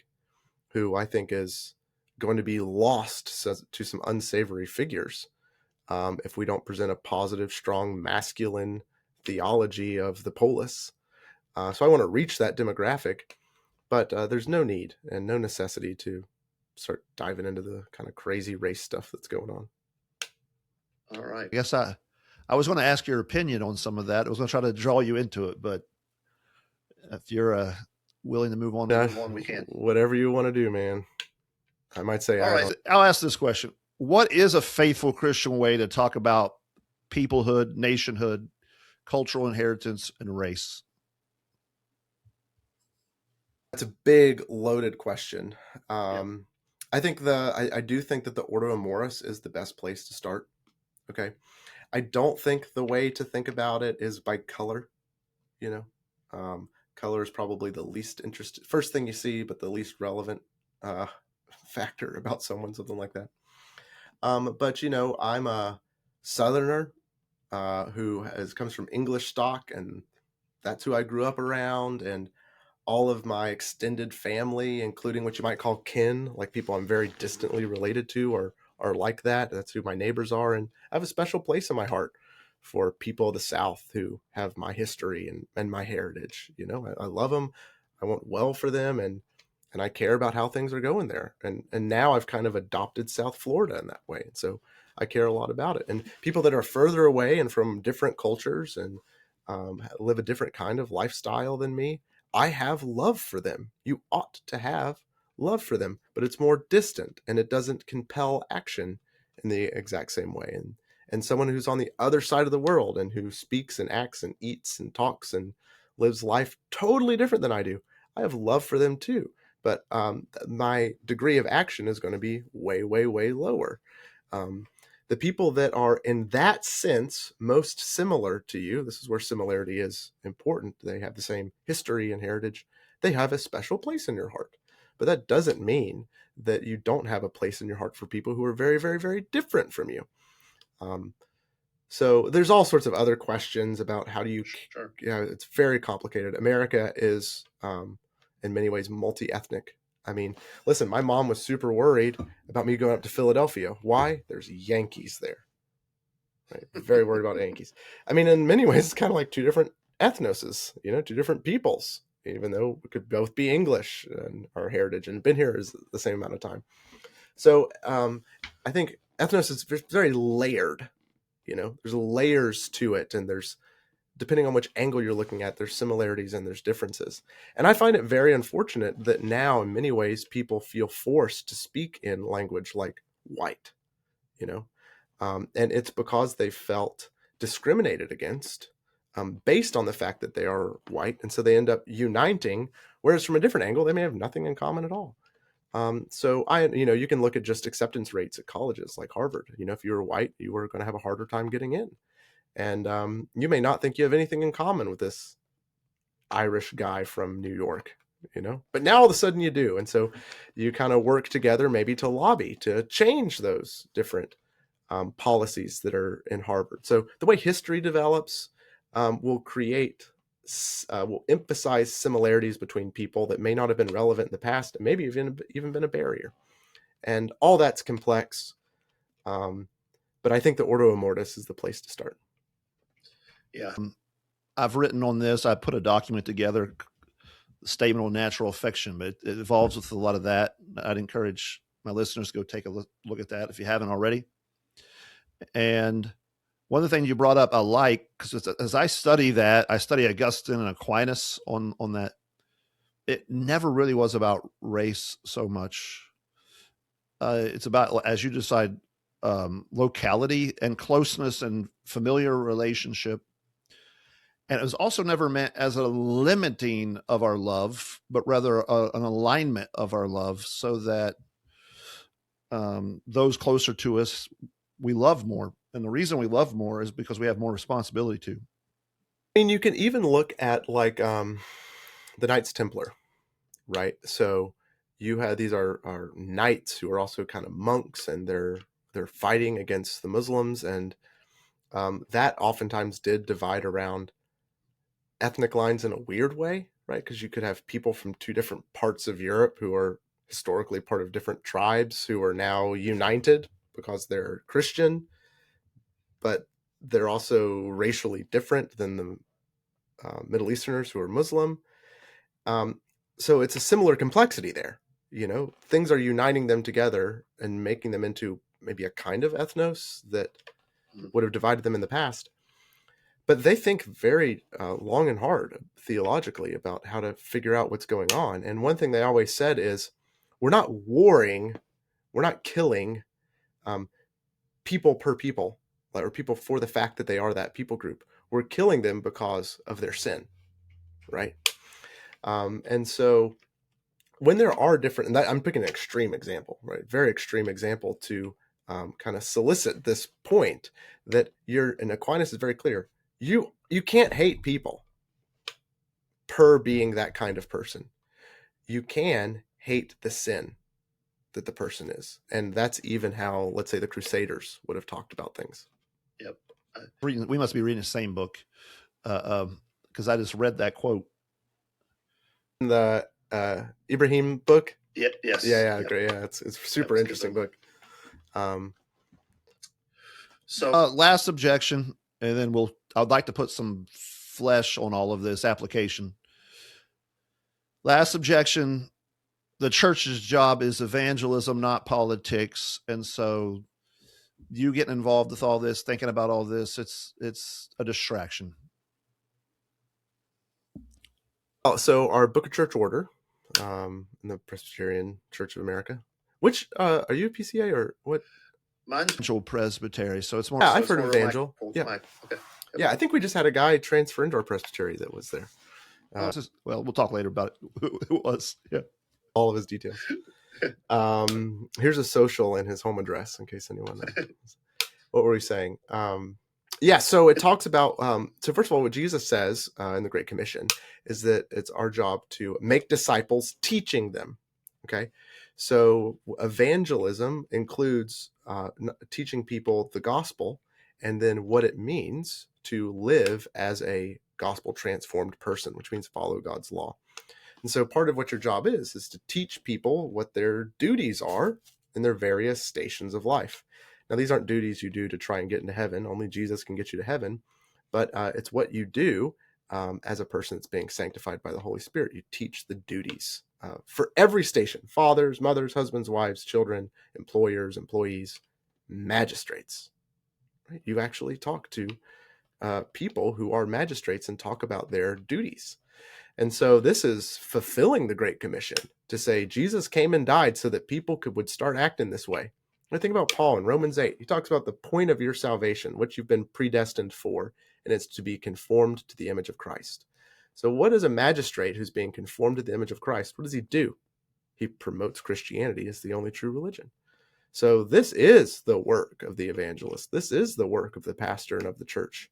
who I think is going to be lost to some unsavory figures. If we don't present a positive, strong, masculine theology of the polis. So I want to reach that demographic, but there's no need and no necessity to start diving into the kind of crazy race stuff that's going on. All right. I guess I was going to ask your opinion on some of that. I was going to try to draw you into it, but if you're willing to move on, we can. Whatever you want to do, man. I might say. All right. I'll ask this question. What is a faithful Christian way to talk about peoplehood, nationhood, cultural inheritance, and race? That's a big, loaded question. Yeah. I think I do think that the Ordo Amoris is the best place to start. Okay. I don't think the way to think about it is by color. Color is probably the least interesting, first thing you see, but the least relevant factor about someone, something like that. But I'm a Southerner who comes from English stock, and that's who I grew up around. And all of my extended family, including what you might call kin, like people I'm very distantly related to, are like that. That's who my neighbors are. And I have a special place in my heart for people of the South who have my history and my heritage. I love them. I want well for them. And I care about how things are going there. And now I've kind of adopted South Florida in that way. And so I care a lot about it. And people that are further away and from different cultures and live a different kind of lifestyle than me, I have love for them. You ought to have love for them, but it's more distant and it doesn't compel action in the exact same way. and someone who's on the other side of the world and who speaks and acts and eats and talks and lives life totally different than I do, I have love for them too. But my degree of action is going to be way, way, way lower. The people that are in that sense most similar to you, this is where similarity is important. They have the same history and heritage. They have a special place in your heart. But that doesn't mean that you don't have a place in your heart for people who are very, very, very different from you. So there's all sorts of other questions about how do you, Sure. It's very complicated. America is in many ways multi-ethnic. I mean, listen, my mom was super worried about me going up to Philadelphia. Why? There's Yankees there. Right? Very worried about Yankees. I mean, in many ways, it's kind of like two different ethnoses, two different peoples, even though we could both be English and our heritage and been here is the same amount of time. So I think ethnos is very layered. There's layers to it, and there's, depending on which angle you're looking at, there's similarities and there's differences. And I find it very unfortunate that now, in many ways, people feel forced to speak in language like white, and it's because they felt discriminated against based on the fact that they are white. And so they end up uniting, whereas from a different angle, they may have nothing in common at all. So you can look at just acceptance rates at colleges like Harvard. If you were white, you were going to have a harder time getting in. And you may not think you have anything in common with this Irish guy from New York, but now all of a sudden you do. And so you kind of work together maybe to lobby to change those different policies that are in Harvard. So the way history develops will emphasize similarities between people that may not have been relevant in the past and maybe even been a barrier. And all that's complex. But I think the Ordo Immortis is the place to start. Yeah. I've written on this. I put a document together, Statement on Natural Affection, but it evolves with a lot of that. I'd encourage my listeners to go take a look at that if you haven't already. And one of the things you brought up, I like, because as I study that, I study Augustine and Aquinas on that. It never really was about race so much. It's about, as you decide, locality and closeness and familiar relationship. And it was also never meant as a limiting of our love, but rather an alignment of our love, so that those closer to us, we love more. And the reason we love more is because we have more responsibility to. I mean, you can even look at like the Knights Templar, right? So you had, these are knights who are also kind of monks, and they're fighting against the Muslims. And that oftentimes did divide around ethnic lines in a weird way, right? Because you could have people from two different parts of Europe who are historically part of different tribes who are now united because they're Christian, but they're also racially different than the Middle Easterners who are Muslim. So it's a similar complexity there. Things are uniting them together and making them into maybe a kind of ethnos that would have divided them in the past. But they think very long and hard theologically about how to figure out what's going on. And one thing they always said is, we're not warring, we're not killing people per people, or people for the fact that they are that people group. We're killing them because of their sin, right? And so when there are different, and I'm picking an extreme example, right? Very extreme example to kind of solicit this point that and Aquinas is very clear, you can't hate people per being that kind of person. You can hate the sin that the person is. And that's even how, let's say, the Crusaders would have talked about things. Yep. We must be reading the same book, because I just read that quote. The Ibrahim book? Yes. Yeah, Yep. great. Yeah, it's a super interesting book. So last objection, and then I'd like to put some flesh on all of this application. Last objection, the church's job is evangelism, not politics. And so you getting involved with all this, thinking about all this, it's a distraction. So our Book of Church Order in the Presbyterian Church of America, which are you a PCA or what? Mine's presbytery, so it's more. Yeah, so I've it's heard of more evangel. Like, Yeah. okay. Yeah, I think we just had a guy transfer into our presbytery that was there. Well, we'll talk later about it. Who it was. Yeah. All of his details. Here's a social and his home address in case anyone knows. What were we saying? Yeah, so it talks about, so first of all, what Jesus says in the Great Commission is that it's our job to make disciples, teaching them, okay? So evangelism includes teaching people the gospel and then what it means to live as a gospel transformed person, which means follow God's law. And so part of what your job is to teach people what their duties are in their various stations of life. Now, these aren't duties you do to try and get into heaven. Only Jesus can get you to heaven. But it's what you do as a person that's being sanctified by the Holy Spirit. You teach the duties for every station: fathers, mothers, husbands, wives, children, employers, employees, magistrates. Right? You actually talk to people who are magistrates and talk about their duties. And so this is fulfilling the Great Commission to say Jesus came and died so that people would start acting this way. I think about Paul in Romans 8. He talks about the point of your salvation, what you've been predestined for, and it's to be conformed to the image of Christ. So what is a magistrate who's being conformed to the image of Christ? What does he do? He promotes Christianity as the only true religion. So this is the work of the evangelist. This is the work of the pastor and of the church.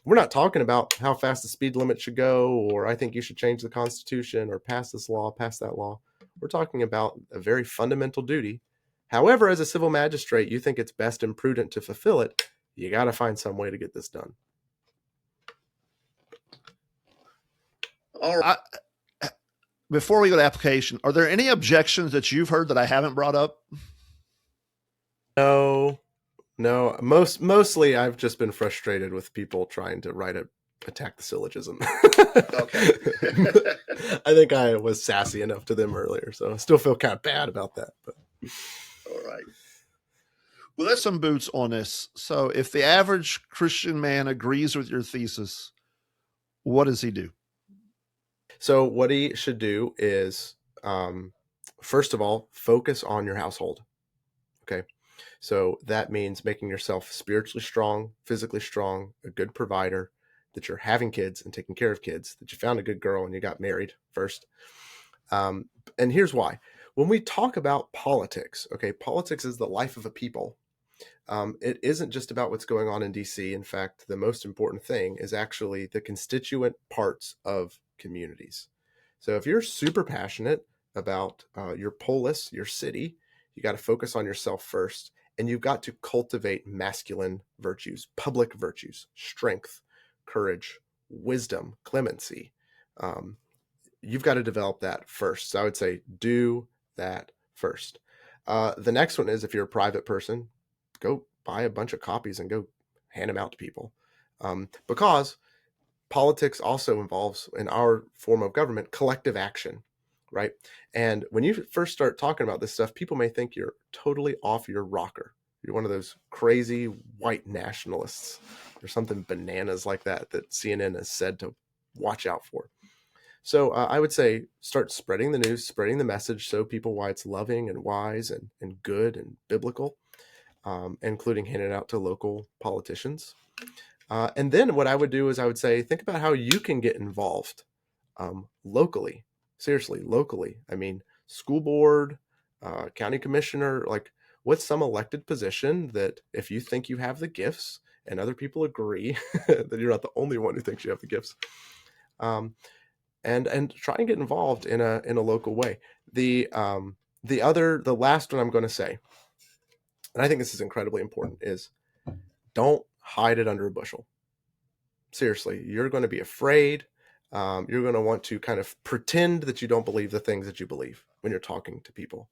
We're not talking about how fast the speed limit should go, or I think you should change the Constitution, or pass this law, pass that law. We're talking about a very fundamental duty. However, as a civil magistrate, you think it's best and prudent to fulfill it. You got to find some way to get this done. All right. Before we go to application, are there any objections that you've heard that I haven't brought up? No. Mostly I've just been frustrated with people trying to attack the syllogism. Okay. I think I was sassy enough to them earlier, so I still feel kind of bad about that. But all right. Well, there's some boots on this. So if the average Christian man agrees with your thesis, what does he do? So what he should do is, first of all, focus on your household. Okay. So that means making yourself spiritually strong, physically strong, a good provider, that you're having kids and taking care of kids, that you found a good girl and you got married first. And here's why. When we talk about politics, okay, politics is the life of a people. It isn't just about what's going on in DC. In fact, the most important thing is actually the constituent parts of communities. So if you're super passionate about your polis, your city, you got to focus on yourself first. And you've got to cultivate masculine virtues, public virtues, strength, courage, wisdom, clemency. You've got to develop that first. So I would say do that first. The next one is, if you're a private person, go buy a bunch of copies and go hand them out to people. Because politics also involves, in our form of government, collective action, right? And when you first start talking about this stuff, people may think you're totally off your rocker. You're one of those crazy white nationalists or something bananas like that CNN has said to watch out for. So I would say start spreading the news, spreading the message, show people why it's loving and wise and good and biblical, including handing it out to local politicians. And then what I would do is I would say, think about how you can get involved locally. Seriously, locally. I mean, school board, county commissioner, like what's some elected position that if you think you have the gifts and other people agree that you're not the only one who thinks you have the gifts, and try and get involved in a local way. The last one I'm going to say, and I think this is incredibly important, is don't hide it under a bushel. Seriously, you're going to be afraid. You're going to want to kind of pretend that you don't believe the things that you believe when you're talking to people.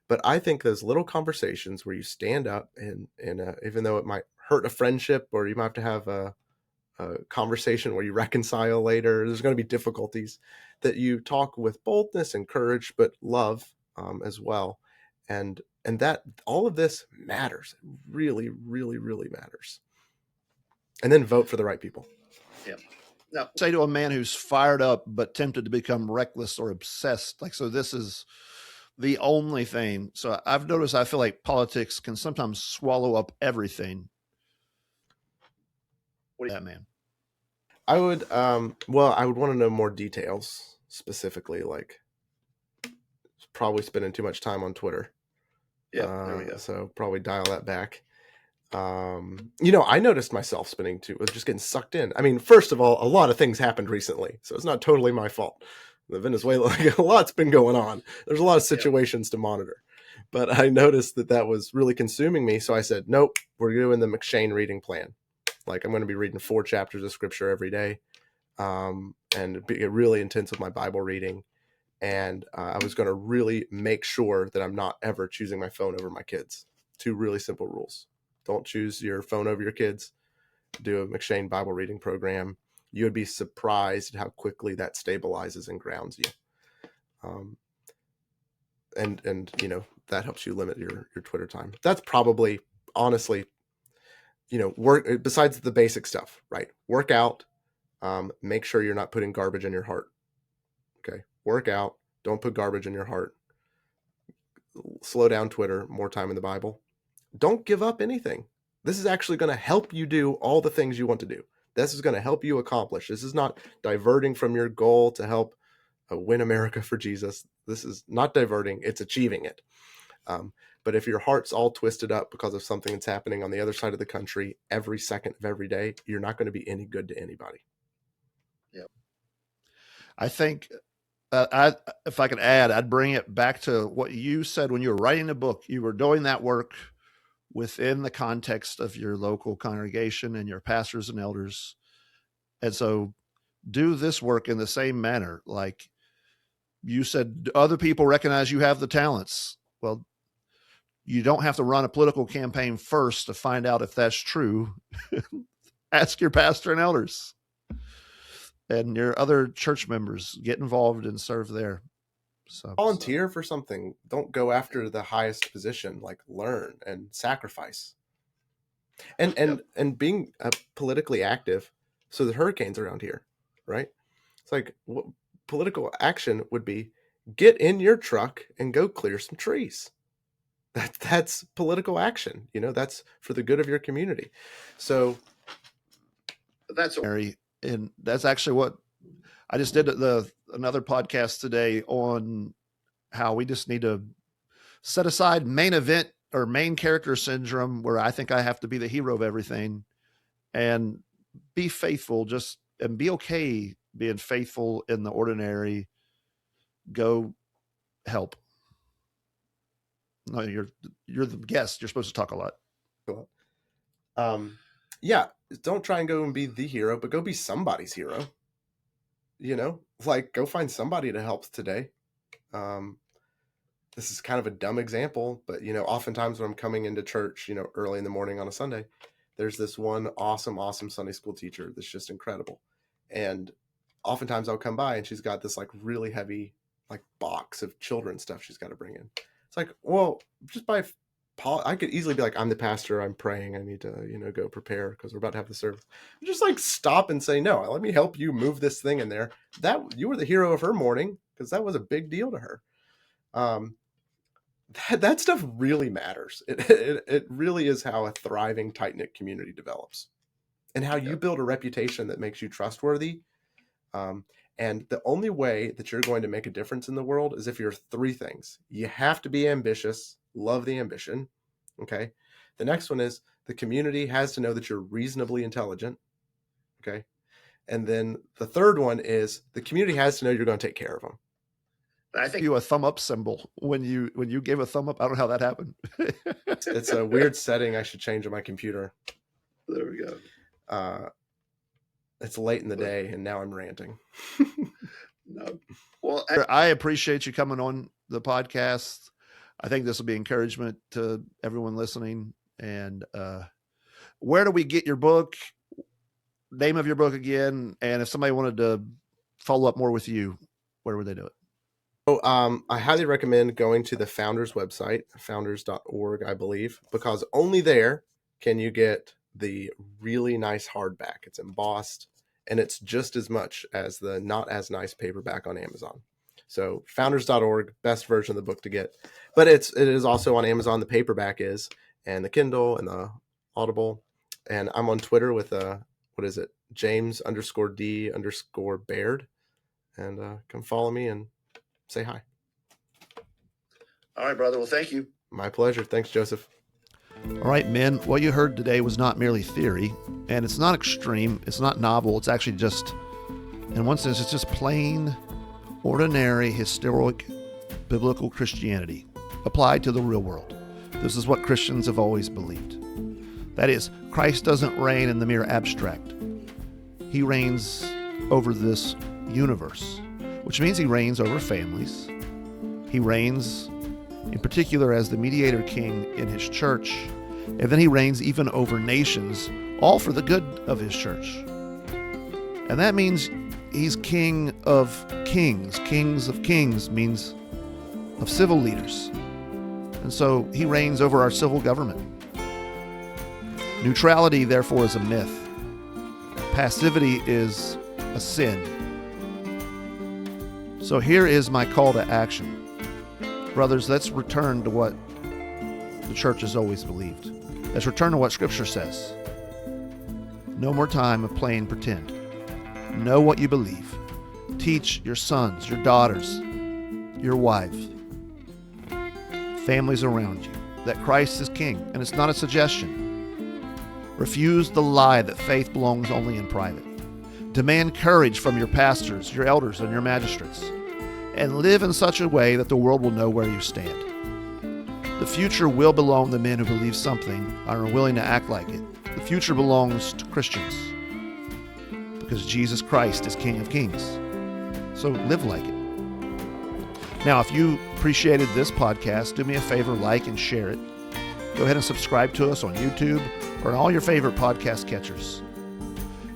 But I think those little conversations where you stand up and even though it might hurt a friendship, or you might have to have a conversation where you reconcile later, there's going to be difficulties, that you talk with boldness and courage, but love as well. And that all of this matters. It really, really, really matters. And then vote for the right people. Yeah. Now, say to a man who's fired up but tempted to become reckless or obsessed, like, so this is the only thing. So I've noticed I feel like politics can sometimes swallow up everything. What do you that, man? I would, well, I would want to know more details, specifically, like probably spending too much time on Twitter. Yeah, there we go. So probably dial that back. You know, I noticed myself was just getting sucked in. I mean, first of all, a lot of things happened recently, so it's not totally my fault. The Venezuela, like, a lot's been going on. There's a lot of situations to monitor, but I noticed that was really consuming me. So I said, nope, we're doing the McShane reading plan. Like, I'm going to be reading 4 chapters of scripture every day, and get really intense with my Bible reading. And I was going to really make sure that I'm not ever choosing my phone over my kids. 2 really simple rules. Don't choose your phone over your kids. Do a McShane Bible reading program. You would be surprised at how quickly that stabilizes and grounds you. And you know, that helps you limit your Twitter time. That's probably, honestly, you know, work besides the basic stuff, right? Work out. Make sure you're not putting garbage in your heart. Okay. Work out. Don't put garbage in your heart. Slow down Twitter. More time in the Bible. Don't give up anything. This is actually going to help you do all the things you want to do. This is going to help you accomplish. This is not diverting from your goal to help win America for Jesus. This is not diverting. It's achieving it. But if your heart's all twisted up because of something that's happening on the other side of the country every second of every day, you're not going to be any good to anybody. Yeah. I think if I could add, I'd bring it back to what you said when you were writing the book. You were doing that work within the context of your local congregation and your pastors and elders. And so do this work in the same manner. Like you said, other people recognize you have the talents. Well, you don't have to run a political campaign first to find out if that's true. Ask your pastor and elders and your other church members. Get involved and serve there. So volunteer for something. Don't go after the highest position. Like, learn and sacrifice. And being politically active. So the hurricanes around here, right? It's like, political action would be get in your truck and go clear some trees. That's political action. You know, that's for the good of your community. So that's and that's actually what I just did another podcast today on how we just need to set aside main event or main character syndrome, where I think I have to be the hero of everything, and be faithful, and be okay being faithful in the ordinary. Go help. No, you're the guest. You're supposed to talk a lot. Yeah, don't try and go and be the hero, but go be somebody's hero. You know, like, go find somebody to help today. This is kind of a dumb example, but, you know, oftentimes when I'm coming into church, you know, early in the morning on a Sunday, there's this one awesome Sunday school teacher that's just incredible. And oftentimes I'll come by and she's got this like really heavy, like, box of children's stuff she's got to bring in. It's like, well, just I could easily be like, I'm the pastor, I'm praying, I need to, you know, go prepare because we're about to have the service. Just like stop and say, no, let me help you move this thing in there. That you were the hero of her morning, because that was a big deal to her. That stuff really matters. It really is how a thriving, tight-knit community develops, and how you build a reputation that makes you trustworthy. And the only way that you're going to make a difference in the world is if you're 3 things. You have to be ambitious, love the ambition. Okay. The next one is the community has to know that you're reasonably intelligent. Okay. And then the third one is the community has to know you're going to take care of them. I think you a thumb up symbol when you gave a thumb up. I don't know how that happened. It's a weird setting I should change on my computer. There we go. It's late in the day and now I'm ranting. No. Well, I appreciate you coming on the podcast. I think this will be encouragement to everyone listening. And where do we get your book? Name of your book again. And if somebody wanted to follow up more with you, where would they do it? So I highly recommend going to the Founders website, founders.org, I believe, because only there can you get the really nice hardback. It's embossed, and it's just as much as the not as nice paperback on Amazon. So founders.org, best version of the book to get. But it is also on Amazon. The paperback is, and the Kindle and the Audible. And I'm on Twitter with what is it? James_D_Baird. And come follow me and say hi. All right, brother. Well, thank you. My pleasure. Thanks, Joseph. All right, men. What you heard today was not merely theory, and it's not extreme. It's not novel. It's actually just, in one sense, it's just plain, ordinary, historic, biblical Christianity applied to the real world. This is what Christians have always believed. That is, Christ doesn't reign in the mere abstract. He reigns over this universe, which means he reigns over families. He reigns in particular as the mediator king in his church, and then he reigns even over nations, all for the good of his church. And that means he's king of kings. Kings of kings means of civil leaders. And so he reigns over our civil government. Neutrality, therefore, is a myth. Passivity is a sin. So here is my call to action. Brothers, let's return to what the church has always believed. Let's return to what Scripture says. No more time of playing pretend. Know what you believe. Teach your sons, your daughters, your wives, families around you, that Christ is king, and it's not a suggestion. Refuse the lie that faith belongs only in private. Demand courage from your pastors, your elders, and your magistrates, and live in such a way that the world will know where you stand. The future will belong to men who believe something and are willing to act like it. The future belongs to Christians because Jesus Christ is King of Kings. So live like it. Now, if you appreciated this podcast, do me a favor, like and share it. Go ahead and subscribe to us on YouTube or on all your favorite podcast catchers.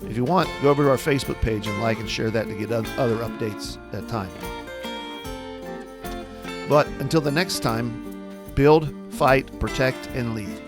If you want, go over to our Facebook page and like and share that to get other updates at time. But until the next time, build, fight, protect, and lead.